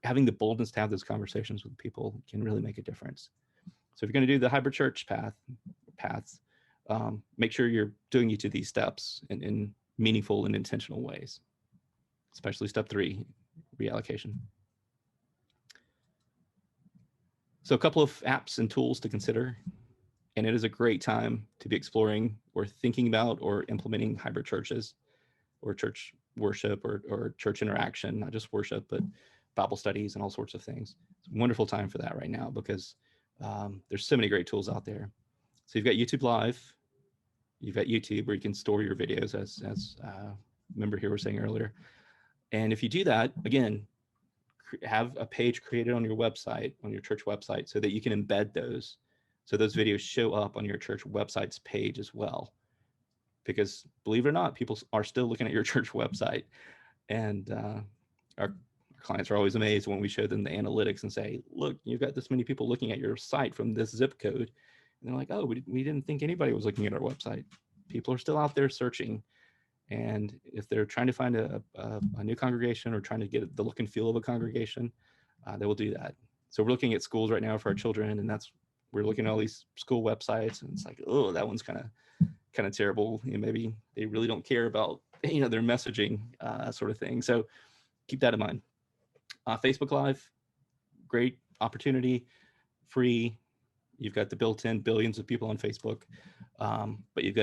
having the boldness to have those conversations with people can really make a difference. So if you're going to do the hybrid church paths, make sure you're doing each of these steps in meaningful and intentional ways, especially step 3, reallocation. So a couple of apps and tools to consider, and it is a great time to be exploring or thinking about or implementing hybrid churches or church worship or church interaction, not just worship, but Bible studies and all sorts of things. It's a wonderful time for that right now, because there's so many great tools out there. So you've got YouTube Live, you've got YouTube where you can store your videos, as member here was saying earlier. And if you do that, again, have a page created on your website, on your church website, so that you can embed those, so those videos show up on your church website's page as well. Because believe it or not, people are still looking at your church website. And our clients are always amazed when we show them the analytics and say, look, you've got this many people looking at your site from this zip code. And they're like, oh, we didn't think anybody was looking at our website. People are still out there searching. And if they're trying to find a new congregation or trying to get the look and feel of a congregation, they will do that. So we're looking at schools right now for our children, and we're looking at all these school websites, and it's like, oh, that one's kind of terrible. Maybe they really don't care about their messaging sort of thing. So keep that in mind. Facebook Live, great opportunity, free. You've got the built-in billions of people on Facebook, but you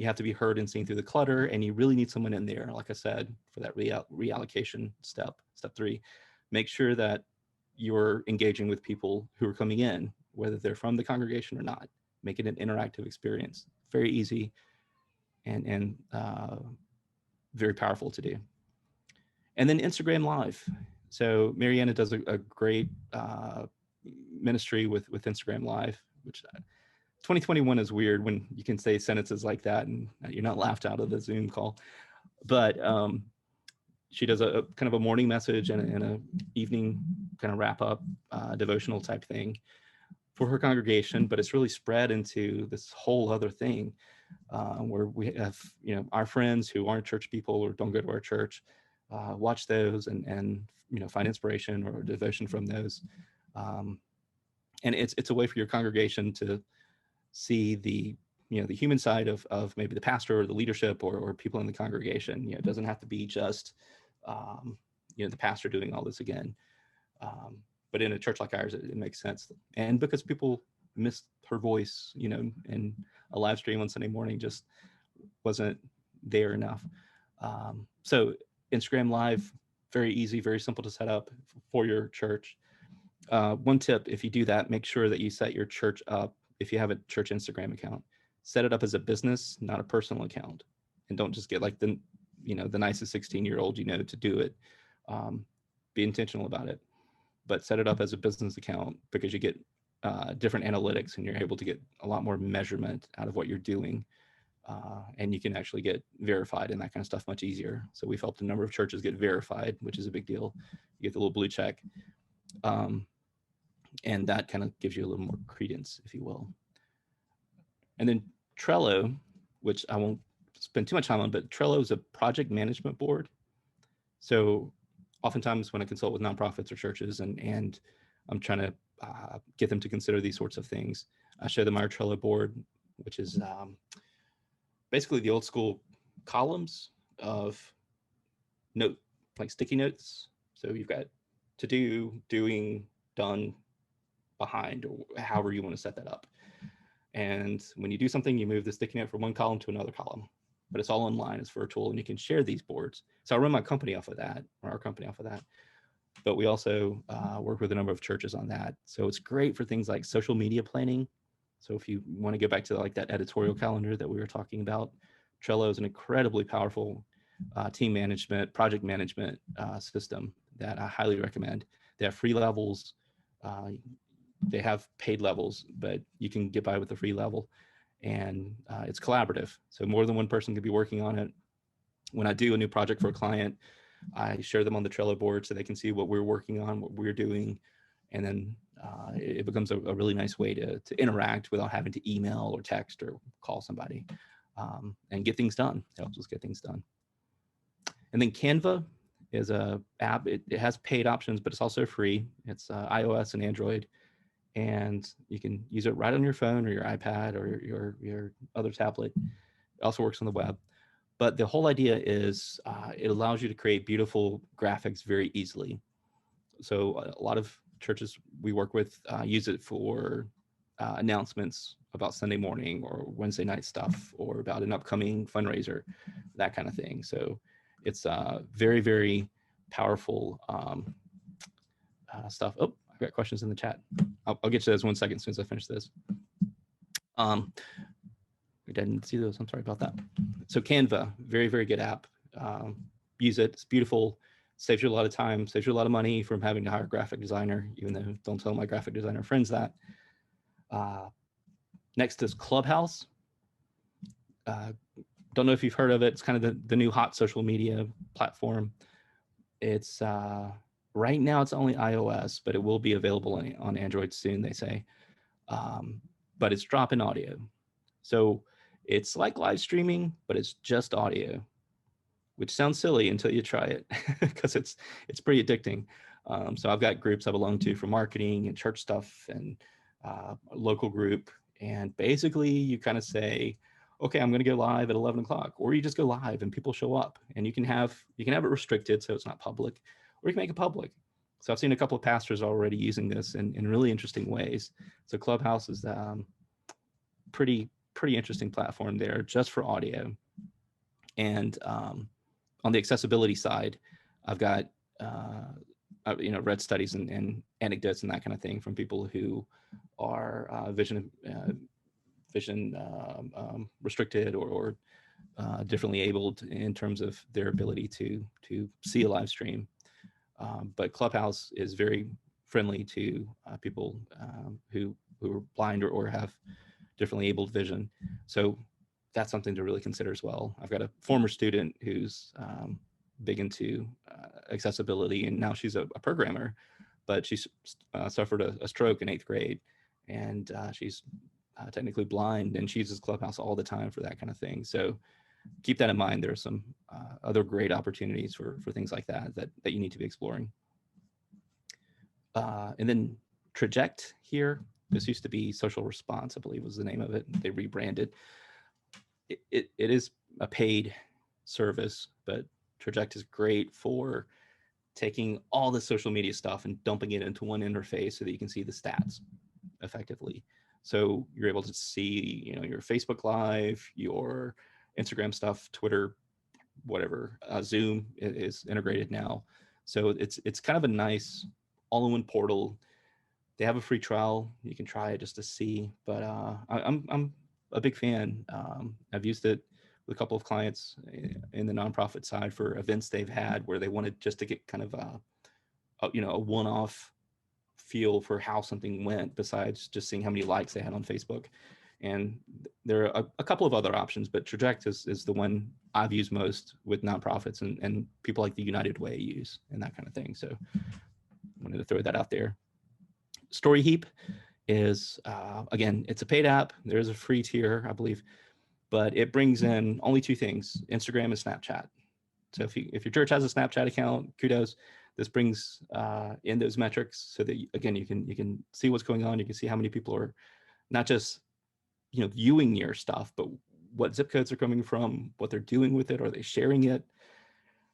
have to be heard and seen through the clutter, and you really need someone in there, like I said, for that reallocation step 3. Make sure that you're engaging with people who are coming in, whether they're from the congregation or not. Make it an interactive experience. Very easy and very powerful to do. And then Instagram Live. So Mariana does a great ministry with Instagram Live, which 2021 is weird when you can say sentences like that and you're not laughed out of the Zoom call. But she does a kind of a morning message and a evening kind of wrap up devotional type thing for her congregation, but it's really spread into this whole other thing where we have, our friends who aren't church people or don't go to our church, watch those and find inspiration or devotion from those. And it's a way for your congregation to see the human side of maybe the pastor or the leadership or people in the congregation. It doesn't have to be just the pastor doing all this again. But in a church like ours, it makes sense. And because people missed her voice, and a live stream on Sunday morning just wasn't there enough. So Instagram Live, very easy, very simple to set up for your church. One tip, if you do that, make sure that you set your church up. If you have a church Instagram account, set it up as a business, not a personal account. And don't just get like the nicest 16-year-old to do it. Be intentional about it. But set it up as a business account, because you get different analytics and you're able to get a lot more measurement out of what you're doing. And you can actually get verified and that kind of stuff much easier. So we've helped a number of churches get verified, which is a big deal. You get the little blue check. And that kind of gives you a little more credence, if you will. And then Trello, which I won't spend too much time on, but Trello is a project management board. So oftentimes when I consult with nonprofits or churches and I'm trying to get them to consider these sorts of things, I show them our Trello board, which is basically the old school columns of like sticky notes. So you've got to do, doing, done, behind, or however you want to set that up. And when you do something, you move the sticky note from one column to another column. But it's all online, it's virtual, and you can share these boards. So I run my company off of that, or our company off of that. But we also work with a number of churches on that. So it's great for things like social media planning. So if you want to go back to like that editorial calendar that we were talking about, Trello is an incredibly powerful team management, project management system that I highly recommend. They have free levels. They have paid levels, but you can get by with the free level. And it's collaborative. So more than one person could be working on it. When I do a new project for a client, I share them on the Trello board so they can see what we're working on, what we're doing. And then it becomes a really nice way to interact without having to email or text or call somebody, and get things done. It helps us get things done. And then Canva is a app. It has paid options, but it's also free. It's iOS and Android, and you can use it right on your phone or your iPad or your other tablet. It also works on the web. But the whole idea is it allows you to create beautiful graphics very easily. So a lot of churches we work with use it for announcements about Sunday morning or Wednesday night stuff, or about an upcoming fundraiser, that kind of thing. So it's very, very powerful stuff. Oh, I've got questions in the chat. I'll get to those 1 second as soon as I finish this. We didn't see those. I'm sorry about that. So Canva, very, very good app. Use it. It's beautiful. Saves you a lot of time. Saves you a lot of money from having to hire a graphic designer, even though don't tell my graphic designer friends that. Next is Clubhouse. Don't know if you've heard of it. It's kind of the new hot social media platform. It's right now it's only iOS, but it will be available on Android soon, they say. But it's drop-in audio. So it's like live streaming, but it's just audio, which sounds silly until you try it, because it's pretty addicting. So I've got groups I belong to for marketing and church stuff and a local group. And basically you kind of say, okay, I'm going to go live at 11 o'clock, or you just go live and people show up, and you can have it restricted so it's not public, or you can make it public. So I've seen a couple of pastors already using this in really interesting ways. So Clubhouse is pretty interesting platform there just for audio. And on the accessibility side, I've got read studies and anecdotes and that kind of thing from people who are vision restricted or differently abled in terms of their ability to see a live stream. But Clubhouse is very friendly to people who are blind or have differently abled vision. So that's something to really consider as well. I've got a former student who's big into accessibility, and now she's a programmer, but she suffered a stroke in 8th grade, and she's technically blind, and she uses Clubhouse all the time for that kind of thing. So keep that in mind. There are some other great opportunities for things like that you need to be exploring. And then Traject here. This used to be Social Response, I believe was the name of it. They rebranded. It is a paid service, but Traject is great for taking all the social media stuff and dumping it into one interface so that you can see the stats effectively. So you're able to see, your Facebook Live, your Instagram stuff, Twitter, whatever. Zoom is integrated now. So it's kind of a nice all-in-one portal. They have a free trial. You can try it just to see, but I'm a big fan. I've used it with a couple of clients in the nonprofit side for events they've had where they wanted just to get kind of a one-off feel for how something went, besides just seeing how many likes they had on Facebook. And there are a couple of other options, but Traject is the one I've used most with nonprofits and people like the United Way use and that kind of thing. So I wanted to throw that out there. StoryHeap is, again, it's a paid app. There is a free tier, I believe, but it brings in only 2 things, Instagram and Snapchat. So if your church has a Snapchat account, kudos. This brings in those metrics so that, again, you can see what's going on. You can see how many people are not just viewing your stuff, but what zip codes are coming from, what they're doing with it, are they sharing it?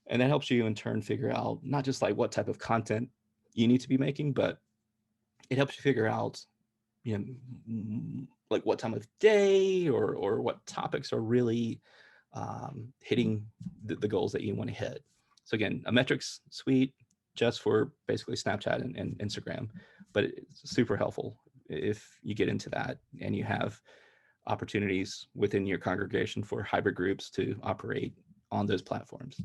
And that helps you in turn figure out not just like what type of content you need to be making, but it helps you figure out, like what time of day or what topics are really hitting the goals that you want to hit. So again, a metrics suite just for basically Snapchat and Instagram, but it's super helpful if you get into that and you have opportunities within your congregation for hybrid groups to operate on those platforms.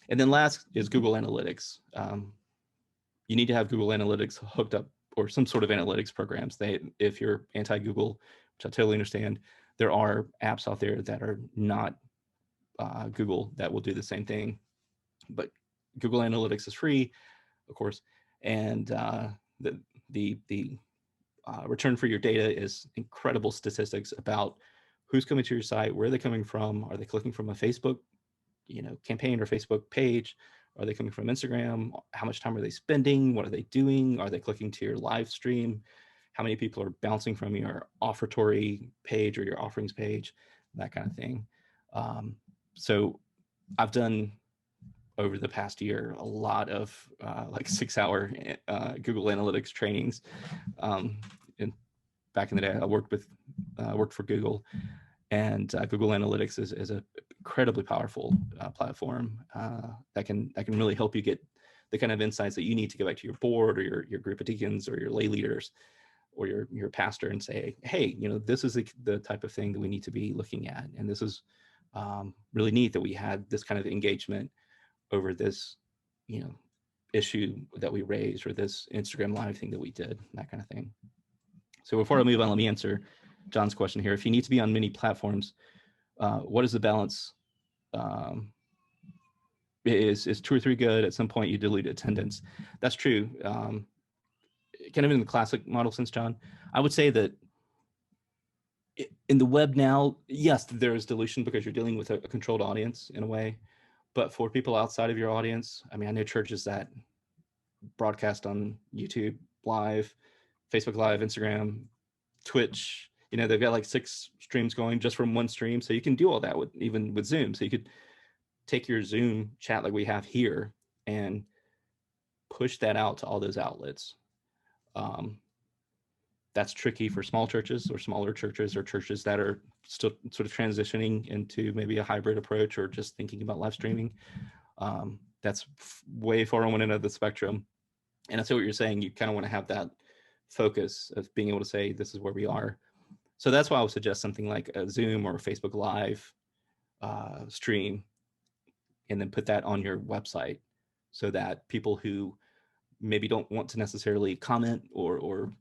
And then last is Google Analytics. You need to have Google Analytics hooked up, or some sort of analytics programs. If you're anti-Google, which I totally understand, there are apps out there that are not Google that will do the same thing. But Google Analytics is free, of course, and the return for your data is incredible statistics about who's coming to your site, where they're coming from. Are they clicking from a Facebook, campaign or Facebook page? Are they coming from Instagram? How much time are they spending? What are they doing? Are they clicking to your live stream? How many people are bouncing from your offertory page or your offerings page? That kind of thing. So I've done over the past year a lot of like 6-hour Google Analytics trainings. And back in the day, I worked for Google, and Google Analytics is an incredibly powerful platform that can really help you get the kind of insights that you need to go back to your board or your group of deacons or your lay leaders or your pastor and say, hey, this is the type of thing that we need to be looking at, and this is really neat that we had this kind of engagement over this issue that we raised, or this Instagram live thing that we did, that kind of thing. So before I move on, let me answer John's question here. If you need to be on many platforms, what is the balance? Is 2 or 3 good? At some point you dilute attendance. That's true. Kind of in the classic model sense, John, I would say that in the web now, yes, there is dilution because you're dealing with a controlled audience in a way. But for people outside of your audience, I know churches that broadcast on YouTube Live, Facebook Live, Instagram, Twitch, they've got like 6 streams going just from one stream. So you can do all that even with Zoom. So you could take your Zoom chat like we have here and push that out to all those outlets. That's tricky for small churches or smaller churches or churches that are still sort of transitioning into maybe a hybrid approach or just thinking about live streaming. That's way far on one end of the spectrum. And I see what you're saying. You kind of want to have that focus of being able to say, this is where we are. So that's why I would suggest something like a Zoom or a Facebook Live stream, and then put that on your website so that people who maybe don't want to necessarily comment or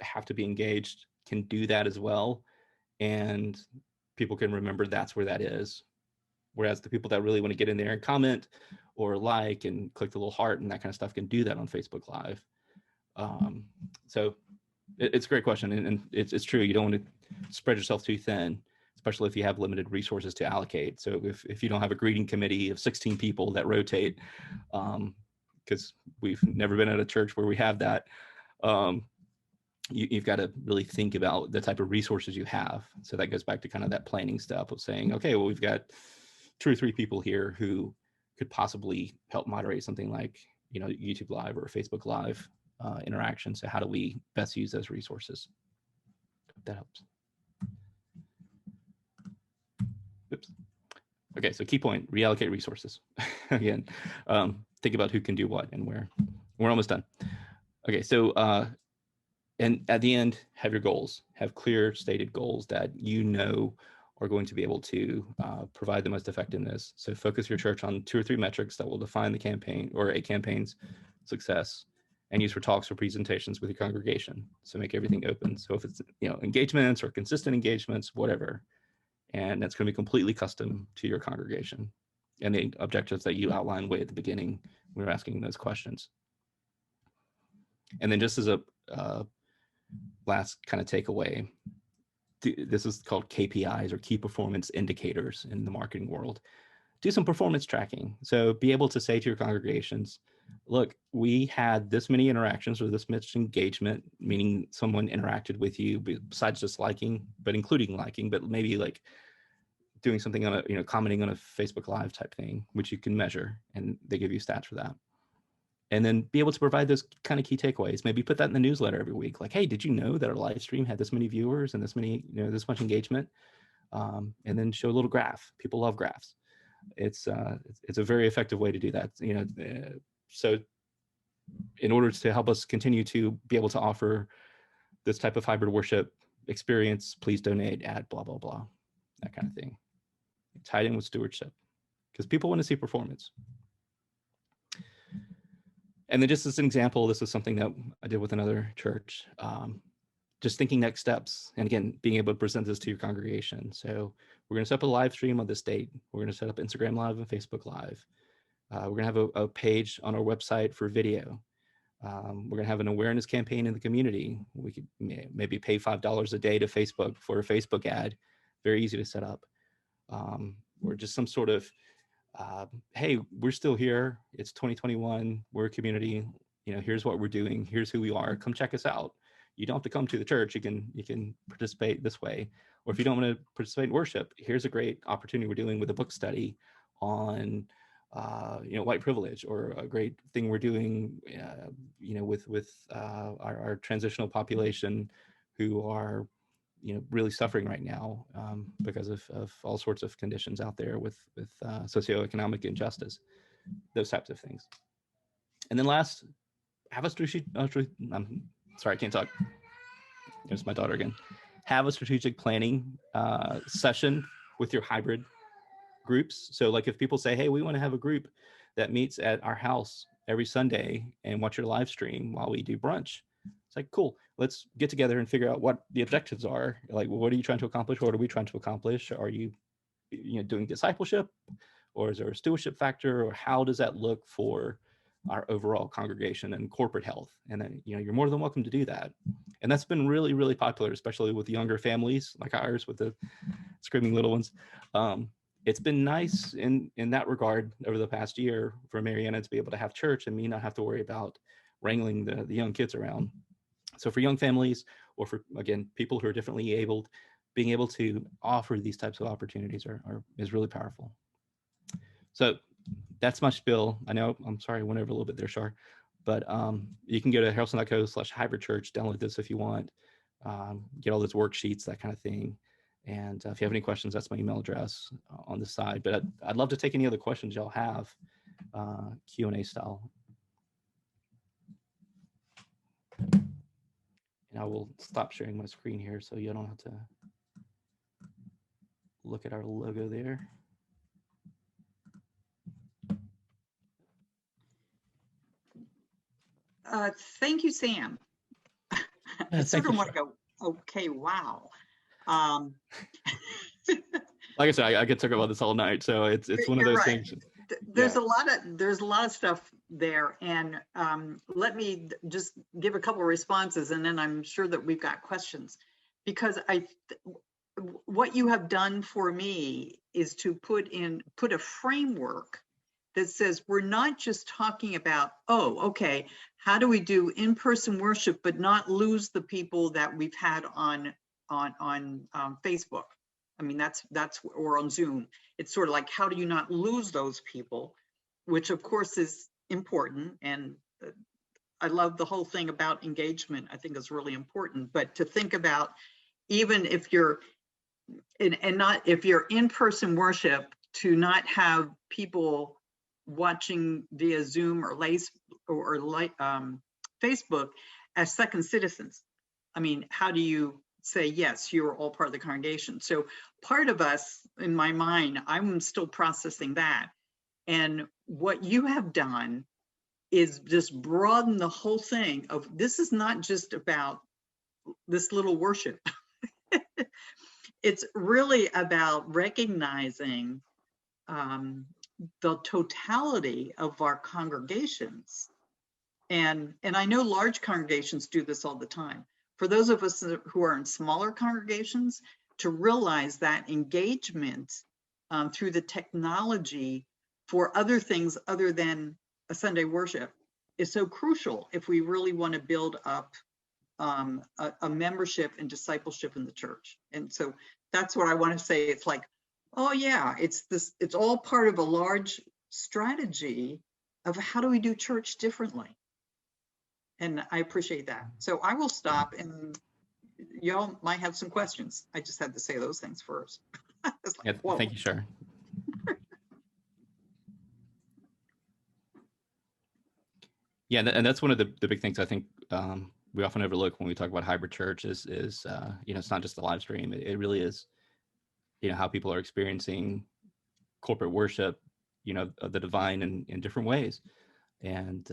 have to be engaged can do that as well, and people can remember that's where that is. Whereas the people that really want to get in there and comment or like and click the little heart and that kind of stuff can do that on Facebook Live. So it's a great question, and it's true. You don't want to spread yourself too thin, especially if you have limited resources to allocate. So if you don't have a greeting committee of 16 people that rotate, because we've never been at a church where we have that, you've got to really think about the type of resources you have. So that goes back to kind of that planning step of saying, okay, well, we've got 2 or 3 people here who could possibly help moderate something like, YouTube Live or Facebook Live interaction. So how do we best use those resources? Hope that helps. Oops. Okay, so key point, reallocate resources. Again, think about who can do what and where. We're almost done. Okay, so and at the end, have your goals. Have clear stated goals that are going to be able to provide the most effectiveness. So focus your church on 2 or 3 metrics that will define the campaign or a campaign's success, and use for talks or presentations with your congregation. So make everything open. So if it's engagements or consistent engagements, whatever, and that's going to be completely custom to your congregation and the objectives that you outlined way at the beginning when we were asking those questions. And then just as a last kind of takeaway, this is called KPIs or key performance indicators in the marketing world. Do some performance tracking. So be able to say to your congregations, look, we had this many interactions or this much engagement, meaning someone interacted with you besides just liking, but including liking, but maybe like doing something on a, commenting on a Facebook Live type thing, which you can measure, and they give you stats for that. And then be able to provide those kind of key takeaways. Maybe put that in the newsletter every week. Like, hey, did you know that our live stream had this many viewers and this many, this much engagement? And then show a little graph. People love graphs. It's a very effective way to do that. So in order to help us continue to be able to offer this type of hybrid worship experience, please donate at blah, blah, blah, that kind of thing. Tied in with stewardship, because people want to see performance. And then just as an example, this is something that I did with another church, just thinking next steps. And again, being able to present this to your congregation. So we're going to set up a live stream on this date. We're going to set up Instagram Live and Facebook Live. We're going to have a page on our website for video. We're going to have an awareness campaign in the community. We could maybe pay $5 a day to Facebook for a Facebook ad. Very easy to set up. Or just some sort of, hey, we're still here. It's 2021. We're a community. Here's what we're doing. Here's who we are. Come check us out. You don't have to come to the church. You can participate this way. Or if you don't want to participate in worship, here's a great opportunity we're doing with a book study on white privilege, or a great thing we're doing, with our transitional population who are, really suffering right now because of all sorts of conditions out there with socioeconomic injustice, those types of things. And then last, have a strategic, I'm sorry, I can't talk. There's my daughter again. Have a strategic planning session with your hybrid groups. So like if people say, hey, we want to have a group that meets at our house every Sunday and watch your live stream while we do brunch. It's like, cool, let's get together and figure out what the objectives are. Like, what are you trying to accomplish? What are we trying to accomplish? Are you, doing discipleship, or is there a stewardship factor, or how does that look for our overall congregation and corporate health? And then, you're more than welcome to do that. And that's been really, really popular, especially with younger families like ours with the screaming little ones. It's been nice in that regard over the past year for Mariana to be able to have church and me not have to worry about wrangling the young kids around. So for young families, or for, again, people who are differently abled, being able to offer these types of opportunities is really powerful. So that's my spiel. I know, I'm sorry, I went over a little bit there, Shar, but you can go to harrelson.co/hybridchurch, download this if you want, get all those worksheets, that kind of thing. And if you have any questions, that's my email address on the side. But I'd love to take any other questions y'all have, Q&A style. And I will stop sharing my screen here so you don't have to look at our logo there. Thank you, Sam. I sort of want to go, okay, wow. Like I said, I could talk about this all night, so it's one of those things. There's a lot of stuff there, and let me just give a couple of responses, and then I'm sure that we've got questions, because what you have done for me is to put a framework that says we're not just talking about, okay, how do we do in-person worship but not lose the people that we've had on Facebook. I mean, that's or on Zoom. It's sort of like, how do you not lose those people, which of course is important. And I love the whole thing about engagement. I think is really important. But to think about, even if you're if you're in-person worship, to not have people watching via Zoom or Facebook as second citizens. I mean, how do you say, yes, you're all part of the congregation? So part of us, in my mind, I'm still processing that. And what you have done is just broaden the whole thing of, this is not just about this little worship. It's really about recognizing the totality of our congregations. And I know large congregations do this all the time. For those of us who are in smaller congregations, to realize that engagement through the technology for other things other than a Sunday worship is so crucial if we really want to build up a membership and discipleship in the church. And so that's what I want to say. It's like, oh yeah, it's all part of a large strategy of how do we do church differently. And I appreciate that. So I will stop, and y'all might have some questions. I just had to say those things first. Like, yeah, thank you, Shar. Yeah, and that's one of the big things I think we often overlook when we talk about hybrid church is it's not just the live stream. It really is, how people are experiencing corporate worship, of the divine in different ways. And,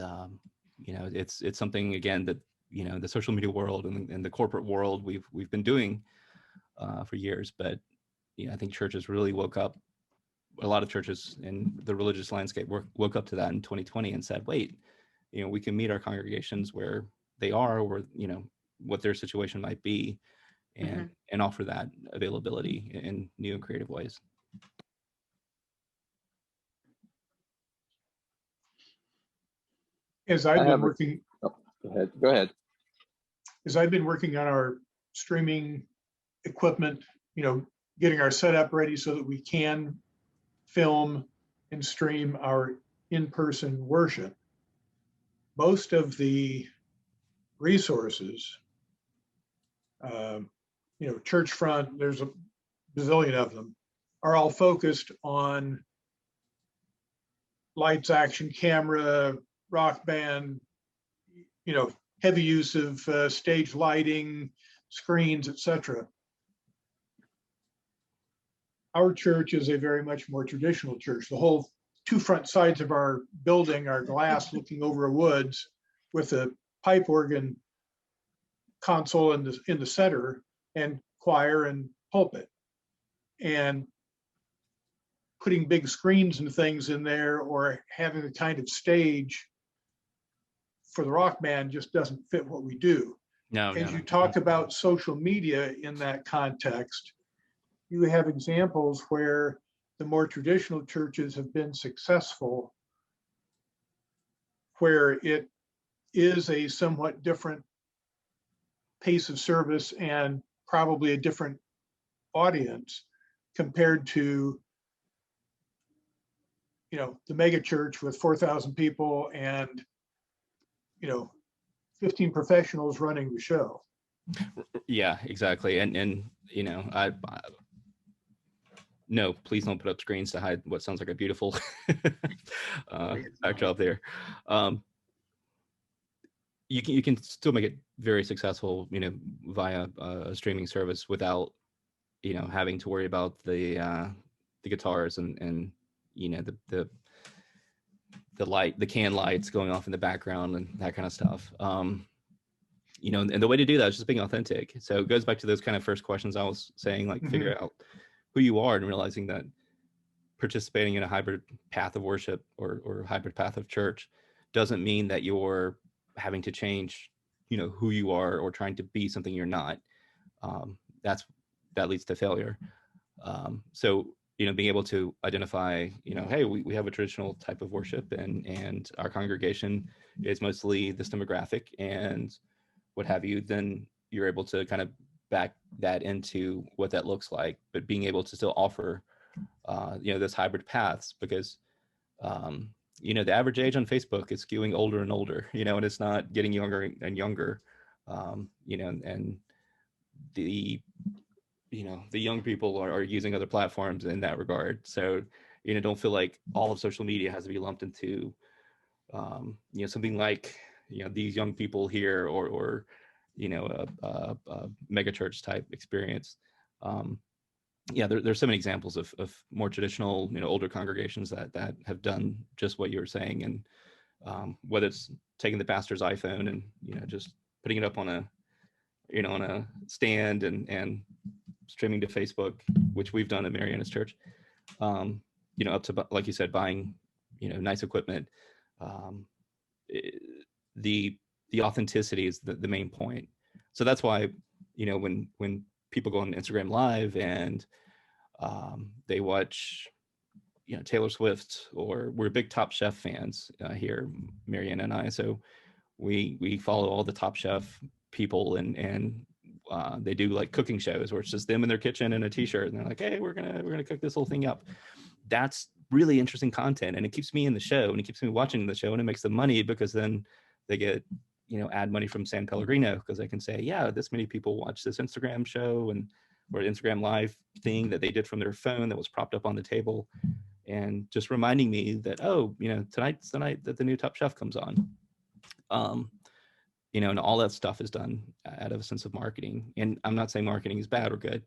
it's something, again, that, the social media world and the corporate world we've been doing for years. But, I think churches really woke up a lot of churches in the religious landscape woke up to that in 2020 and said, wait, we can meet our congregations where they are, or, what their situation might be, and offer that availability in new and creative ways. As I've been working, Go ahead. As I've been working on our streaming equipment, getting our setup ready so that we can film and stream our in-person worship. Most of the resources, church front, there's a bazillion of them, are all focused on lights, action, camera, rock band, heavy use of stage lighting, screens, etc. Our church is a very much more traditional church. The whole two front sides of our building are glass looking over a woods with a pipe organ console in the center, and choir and pulpit. And putting big screens and things in there, or having a kind of stage for the rock band, just doesn't fit what we do. As you talk about social media in that context, you have examples where the more traditional churches have been successful, where it is a somewhat different pace of service and probably a different audience compared to the mega church with 4,000 people and 15 professionals running the show. Yeah, exactly. And I no, please don't put up screens to hide what sounds like a beautiful backdrop there. You can still make it very successful, via a streaming service without, having to worry about the guitars and the can lights going off in the background and that kind of stuff. And the way to do that is just being authentic. So it goes back to those kind of first questions I was saying, like figure out who you are and realizing that participating in a hybrid path of worship or hybrid path of church doesn't mean that you're having to change, who you are or trying to be something you're not. That leads to failure. So, being able to identify, hey, we have a traditional type of worship and our congregation is mostly this demographic and what have you, then you're able to kind of back that into what that looks like, but being able to still offer, this hybrid paths, because, the average age on Facebook is skewing older and older, and it's not getting younger and younger, and the young people are using other platforms in that regard. So, don't feel like all of social media has to be lumped into, something like, these young people here or a mega church type experience. There's so many examples of more traditional, older congregations that have done just what you were saying. And whether it's taking the pastor's iPhone and, just putting it up on a stand and streaming to Facebook, which we've done at Mariana's Church, up to, like you said, buying, nice equipment. The authenticity is the main point. So that's why, when people go on Instagram Live and they watch, Taylor Swift, or we're big Top Chef fans here, Mariana and I. So we follow all the Top Chef people and they do like cooking shows where it's just them in their kitchen in a t-shirt and they're like, hey, we're gonna cook this whole thing up. That's really interesting content, and it keeps me in the show and it keeps me watching the show, and it makes them money because then they get ad money from San Pellegrino, because they can say, yeah, this many people watch this Instagram show or Instagram Live thing that they did from their phone that was propped up on the table, and just reminding me that, oh, tonight's the night that the new Top Chef comes on. And all that stuff is done out of a sense of marketing. And I'm not saying marketing is bad or good,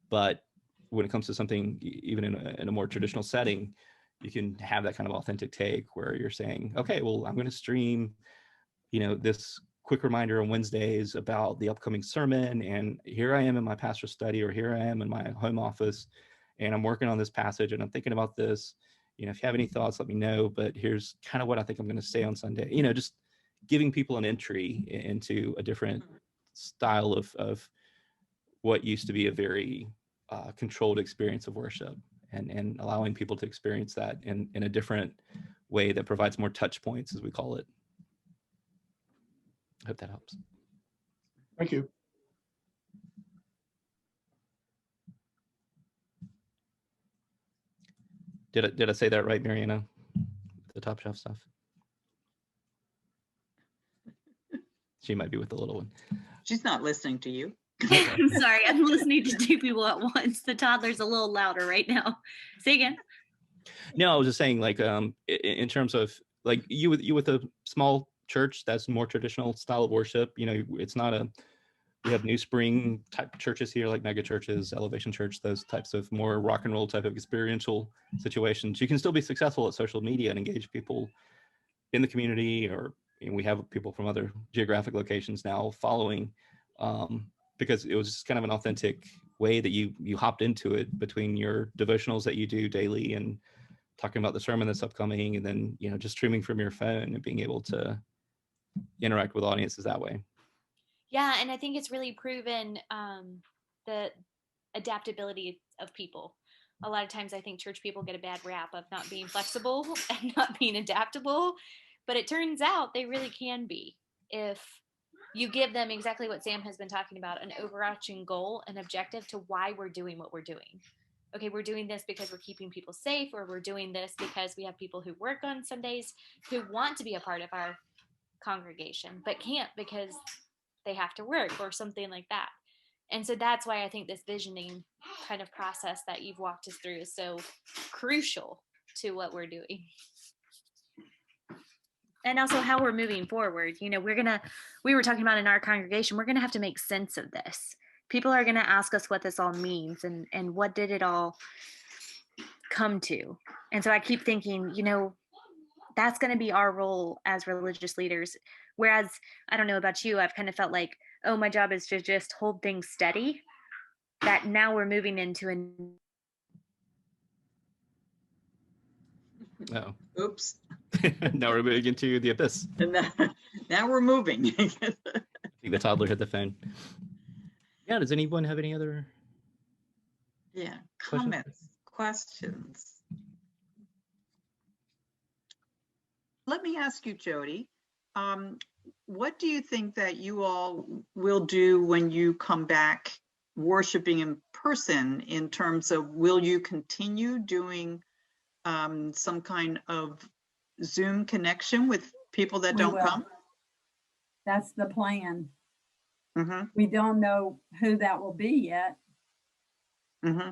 but when it comes to something, even in a more traditional setting, you can have that kind of authentic take where you're saying, okay, well, I'm going to stream, this quick reminder on Wednesdays about the upcoming sermon. And here I am in my pastor's study, or here I am in my home office. and I'm working on this passage and I'm thinking about this. You know, if you have any thoughts, let me know, but here's kind of what I think I'm going to say on Sunday. You know, just giving people an entry into a different style of what used to be a very controlled experience of worship, and allowing people to experience that in a different way that provides more touch points, as we call it. I hope that helps. Thank you. Did I say that right, Mariana? The top shelf stuff. She might be with the little one. She's not listening to you. I'm sorry, I'm listening to two people at once. The toddler's a little louder right now. Say again. No, I was just saying, like, in terms of like you with a small church that's more traditional style of worship. You know, it's not a, we have New Spring type churches here, like mega churches, Elevation Church, those types of more rock and roll type of experiential situations. You can still be successful at social media and engage people in the community, or we have people from other geographic locations now following, because it was just kind of an authentic way that you hopped into it between your devotionals that you do daily and talking about the sermon that's upcoming, and then, you know, just streaming from your phone and being able to interact with audiences that way. Yeah, and I think it's really proven the adaptability of people. A lot of times I think church people get a bad rap of not being flexible and not being adaptable, but it turns out they really can be if you give them exactly what Sam has been talking about, an overarching goal, an objective to why we're doing what we're doing. Okay, we're doing this because we're keeping people safe, or we're doing this because we have people who work on Sundays who want to be a part of our congregation but can't because they have to work or something like that. And so that's why I think this visioning kind of process that you've walked us through is so crucial to what we're doing. And also how we're moving forward. You know, we were talking about in our congregation, we're going to have to make sense of this. People are going to ask us what this all means and what did it all come to. And so I keep thinking, you know, that's going to be our role as religious leaders. Whereas, I don't know about you, I've kind of felt like, oh, my job is to just hold things steady. That now we're moving into a... Oh. Oops. Now we're moving into the abyss. And now we're moving. I think the toddler hit the phone. Yeah, does anyone have any other? Yeah, comments, questions? Let me ask you, Jody, what do you think that you all will do when you come back worshiping in person, in terms of, will you continue doing some kind of Zoom connection with people that don't come? That's the plan. Mm-hmm. We don't know who that will be yet. Mm-hmm.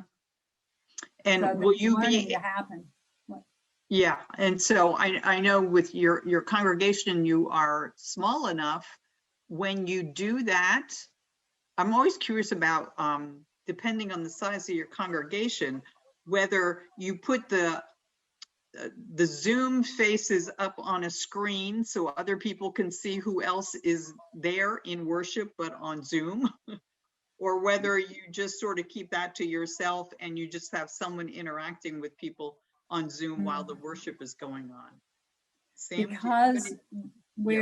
And So will you be to happen? Yeah, and so I know with your congregation, you are small enough. When you do that, I'm always curious about, depending on the size of your congregation, whether you put the Zoom faces up on a screen so other people can see who else is there in worship but on Zoom, or whether you just sort of keep that to yourself and you just have someone interacting with people on Zoom while the worship is going on. Sam, because we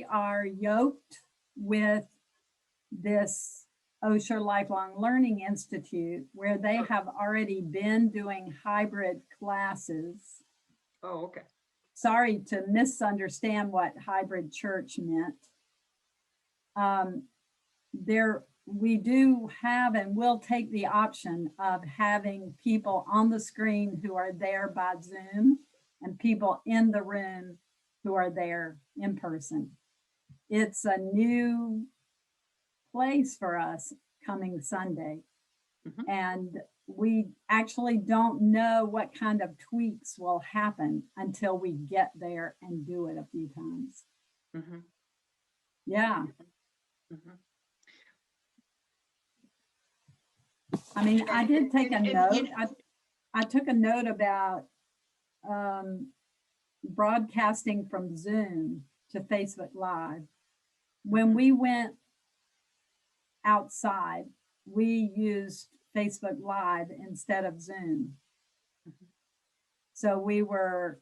are yoked with this Osher Lifelong Learning Institute, where they have already been doing hybrid classes. Oh, okay. Sorry to misunderstand what hybrid church meant. We do have and will take the option of having people on the screen who are there by Zoom and people in the room who are there in person. It's a new place for us coming Sunday. Mm-hmm. And we actually don't know what kind of tweaks will happen until we get there and do it a few times. Mm-hmm. Yeah. Mm-hmm. I mean, I did take a note. I took a note about broadcasting from Zoom to Facebook Live. When we went outside, we used Facebook Live instead of Zoom. So we were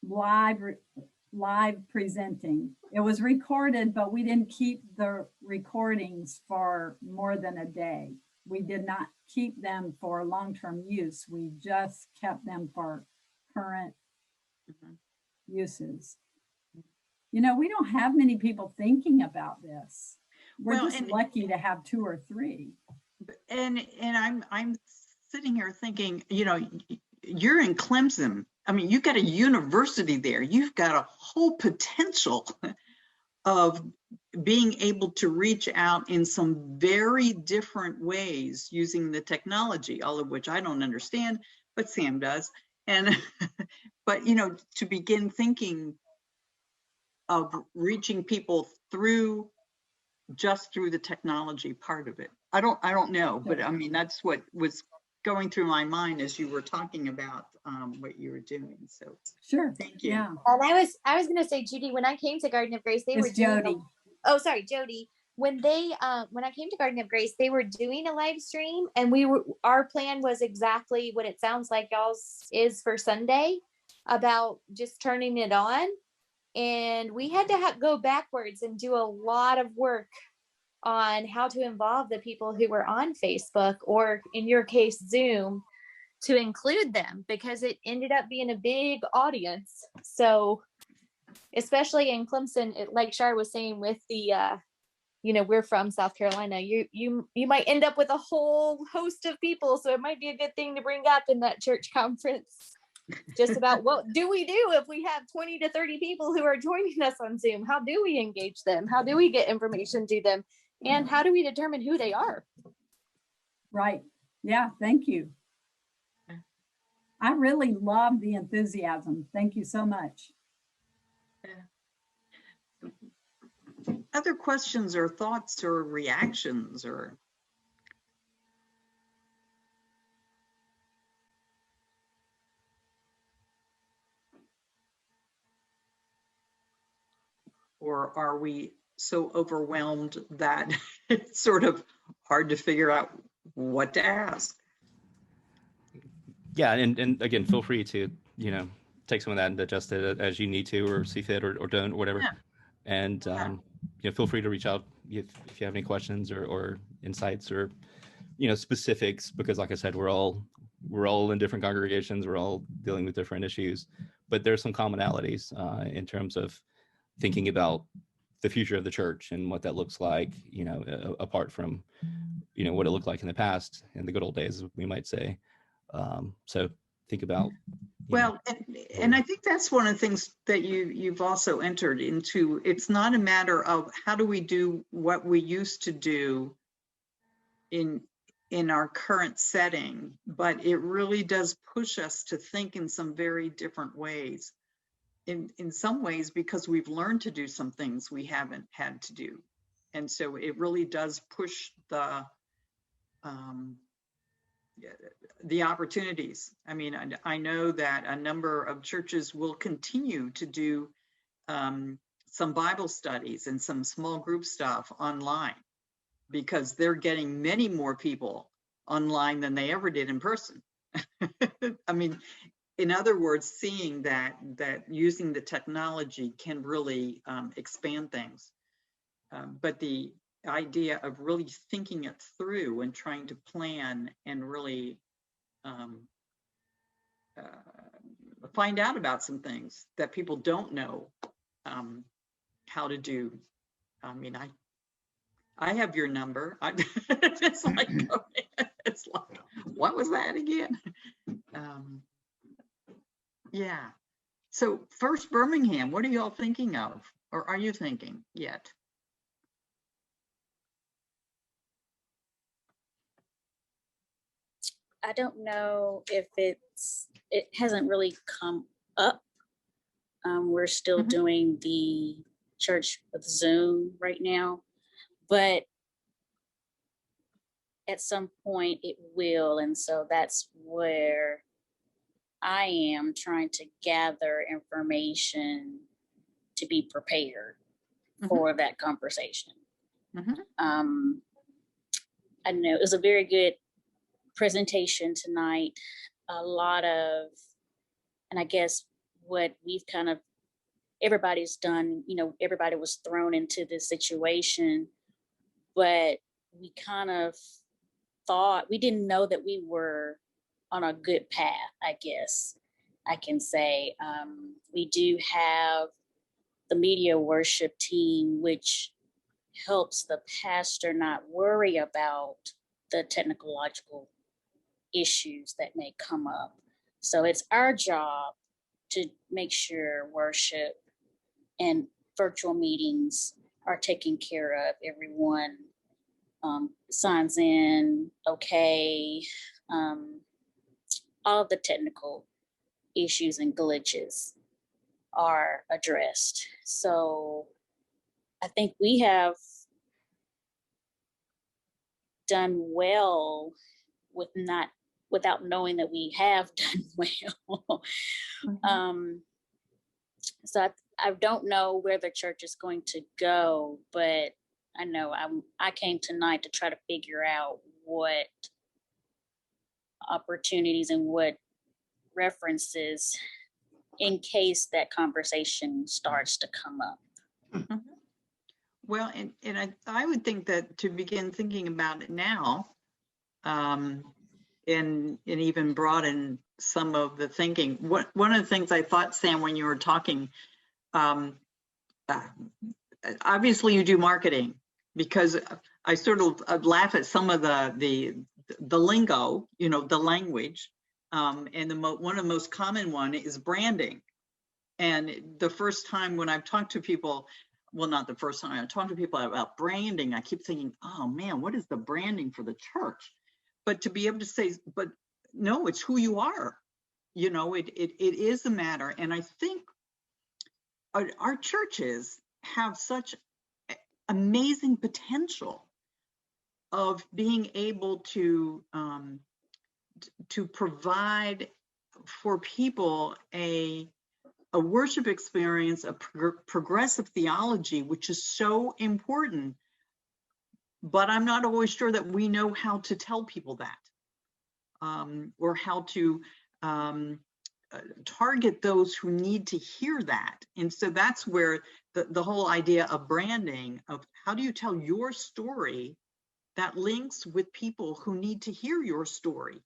live presenting. It was recorded, but we didn't keep the recordings for more than a day. We did not keep them for long-term use. We just kept them for current uses. You know, we don't have many people thinking about this. We're just lucky to have 2 or 3. And I'm sitting here thinking, you know, you're in Clemson. I mean, you've got a university there. You've got a whole potential of being able to reach out in some very different ways using the technology, all of which I don't understand, but Sam does. And, but, you know, to begin thinking of reaching people just through the technology part of it. I don't know, but I mean, that's what was going through my mind as you were talking about what you were doing. So sure, thank you. Yeah. And I was gonna say, Judy, when I came to Garden of Grace, they were doing Jody. oh, sorry, Jody. When I came to Garden of Grace, they were doing a live stream, and our plan was exactly what it sounds like y'all's is for Sunday, about just turning it on. And we had to go backwards and do a lot of work on how to involve the people who were on Facebook, or in your case, Zoom, to include them, because it ended up being a big audience. So especially in Clemson, like Shar was saying, with the, you know, we're from South Carolina, you might end up with a whole host of people. So it might be a good thing to bring up in that church conference, just about what do we do if we have 20 to 30 people who are joining us on Zoom? How do we engage them? How do we get information to them? And how do we determine who they are? Right. Yeah, thank you. I really love the enthusiasm. Thank you so much. Other questions or thoughts or reactions or? Or are we so overwhelmed that it's sort of hard to figure out what to ask? Yeah, and again, feel free to, you know, take some of that and adjust it as you need to, or see fit, or don't, or whatever. Yeah. And you know, feel free to reach out if you have any questions or insights, or, you know, specifics, because like I said, we're all in different congregations, we're all dealing with different issues, but there's some commonalities in terms of thinking about the future of the church and what that looks like, you know, apart from, you know, what it looked like in the past, in the good old days, we might say. So think about. Well, and I think that's one of the things that you've also entered into. It's not a matter of how do we do what we used to do in our current setting, but it really does push us to think in some very different ways. In some ways, because we've learned to do some things we haven't had to do. And so it really does push the opportunities. I mean, I know that a number of churches will continue to do some Bible studies and some small group stuff online, because they're getting many more people online than they ever did in person. I mean, in other words, seeing that using the technology can really expand things. But the idea of really thinking it through and trying to plan and really find out about some things that people don't know how to do. I mean, I have your number. It's like, what was that again? Yeah. So First Birmingham, what are y'all thinking of, or are you thinking yet? I don't know if it hasn't really come up. We're still doing the church with Zoom right now, but at some point it will. And so that's where I am trying to gather information to be prepared for that conversation. I know it was a very good presentation tonight. A lot of, and I guess what we've kind of, everybody's done, everybody was thrown into this situation, but we kind of thought, we didn't know that we were on a good path, I guess I can say. We do have the media worship team, which helps the pastor not worry about the technological issues that may come up. So it's our job to make sure worship and virtual meetings are taken care of. Everyone signs in okay. All of the technical issues and glitches are addressed. So I think we have done well without knowing that we have done well. So I don't know where the church is going to go, but I know I came tonight to try to figure out what opportunities and what references in case that conversation starts to come up. Well, and I would think that to begin thinking about it now, and even broaden some of the thinking. One of the things I thought, Sam, when you were talking, obviously you do marketing, because I sort of laugh at some of the lingo, the language, and one of the most common one is branding. And the first time when I've talked to people, well, not the first time I talked to people about branding, I keep thinking, oh man, what is the branding for the church? But to be able to say, but no, it's who you are. It is a matter. And I think our churches have such amazing potential of being able to provide for people a worship experience, a progressive theology, which is so important. But I'm not always sure that we know how to tell people that, or how to target those who need to hear that. And so that's where the whole idea of branding, of how do you tell your story that links with people who need to hear your story,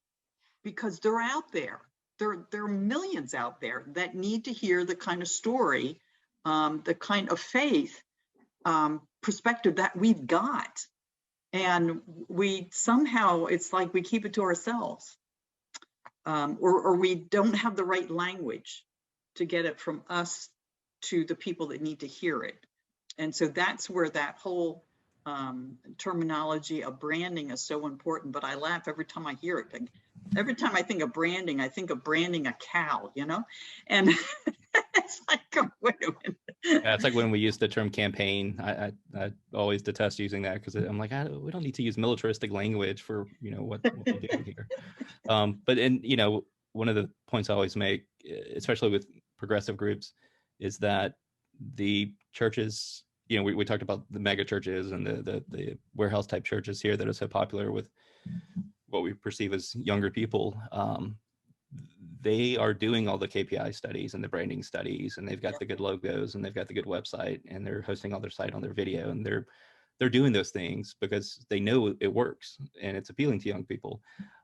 because they're out there. There are millions out there that need to hear the kind of story, the kind of faith perspective that we've got. And we somehow, it's like we keep it to ourselves, or we don't have the right language to get it from us to the people that need to hear it. And so that's where that whole terminology of branding is so important. But I laugh every time I hear it. Every time I think of branding a cow, and it's like, oh, wait a minute. Yeah, it's like when we use the term campaign. I always detest using that, because I'm like, we don't need to use militaristic language for what we're doing here. But one of the points I always make, especially with progressive groups, is that the churches, we talked about the mega churches and the warehouse type churches here that are so popular with what we perceive as younger people. They are doing all the KPI studies and the branding studies, and they've got the good logos, and they've got the good website, and they're hosting all their site on their video, and they're doing those things because they know it works and it's appealing to young people.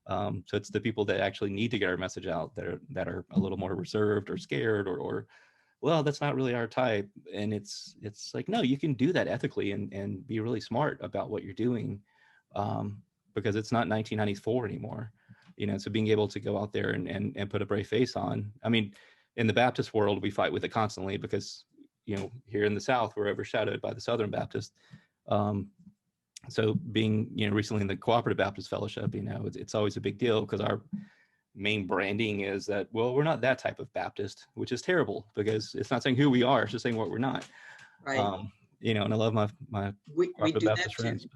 So it's the people that actually need to get our message out that are a little more reserved or scared, or well, that's not really our type. And it's like, no, you can do that ethically and be really smart about what you're doing, because it's not 1994 anymore. So being able to go out there and put a brave face on. I mean, in the Baptist world, we fight with it constantly because, here in the South, we're overshadowed by the Southern Baptist. So being, recently in the Cooperative Baptist Fellowship, it's always a big deal, because our main branding is that, well, we're not that type of Baptist, which is terrible, because it's not saying who we are, it's just saying what we're not. Right. And I love my we do Baptist that friends.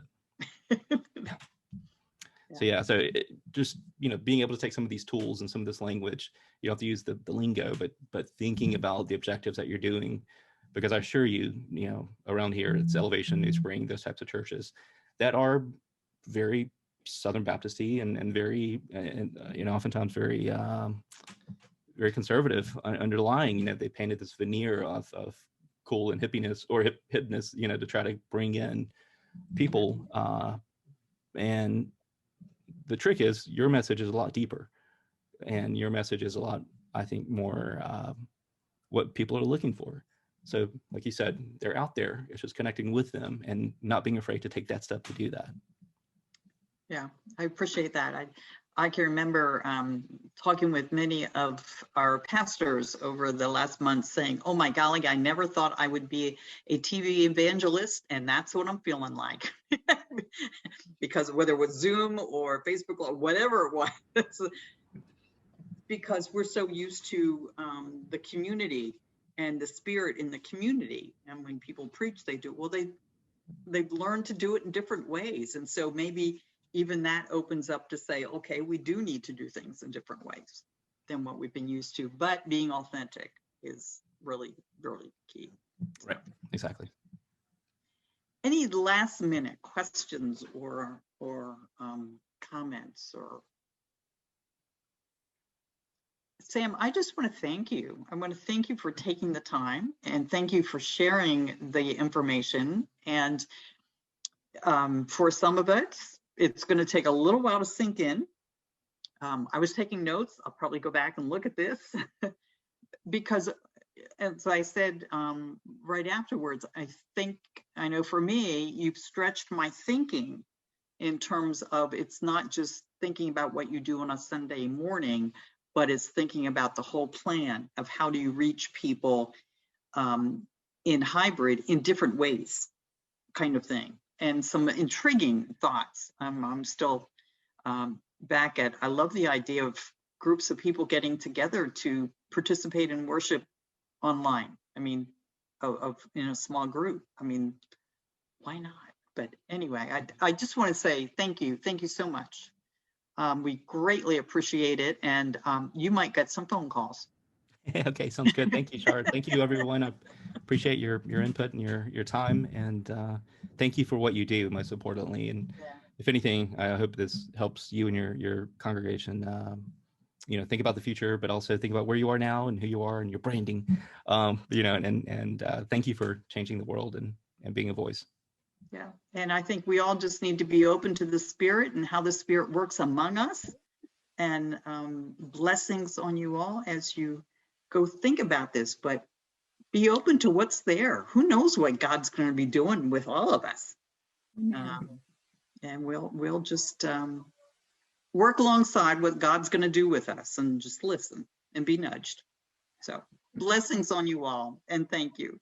too. So just being able to take some of these tools and some of this language, you don't have to use the lingo, but thinking about the objectives that you're doing, because I assure you, around here it's Elevation, New Spring, those types of churches that are very Southern Baptisty and very, oftentimes very, very conservative underlying. They painted this veneer of cool and hippiness or hipness, to try to bring in people. And the trick is your message is a lot deeper, and your message is a lot, I think, more what people are looking for. So like you said, they're out there. It's just connecting with them and not being afraid to take that step to do that. Yeah, I appreciate that. I can remember talking with many of our pastors over the last month saying, oh my golly, I never thought I would be a TV evangelist, and that's what I'm feeling like. Because whether it was Zoom or Facebook or whatever it was, because we're so used to the community and the spirit in the community. And when people preach, they do, well, they've learned to do it in different ways. And so maybe even that opens up to say, okay, we do need to do things in different ways than what we've been used to, but being authentic is really, really key. Right, exactly. Any last minute questions or comments? Or Sam, I just want to thank you. I want to thank you for taking the time, and thank you for sharing the information. And for some of it, it's going to take a little while to sink in. I was taking notes. I'll probably go back and look at this because, as I said right afterwards, I know for me, you've stretched my thinking in terms of it's not just thinking about what you do on a Sunday morning, but it's thinking about the whole plan of how do you reach people in hybrid in different ways, kind of thing. And some intriguing thoughts. I'm still back at, I love the idea of groups of people getting together to participate in worship online. I mean, in a small group. I mean, why not? But anyway, I just want to say thank you. Thank you so much. We greatly appreciate it. And you might get some phone calls. Okay, sounds good. Thank you, Char. Thank you, everyone. I appreciate your input and your time. And thank you for what you do, most importantly. And if anything, I hope this helps you and your congregation, think about the future, but also think about where you are now and who you are and your branding, and thank you for changing the world and being a voice. Yeah, and I think we all just need to be open to the Spirit and how the Spirit works among us. And blessings on you all as you go think about this, but be open to what's there. Who knows what God's going to be doing with all of us? And we'll just work alongside what God's going to do with us and just listen and be nudged. So blessings on you all, and thank you.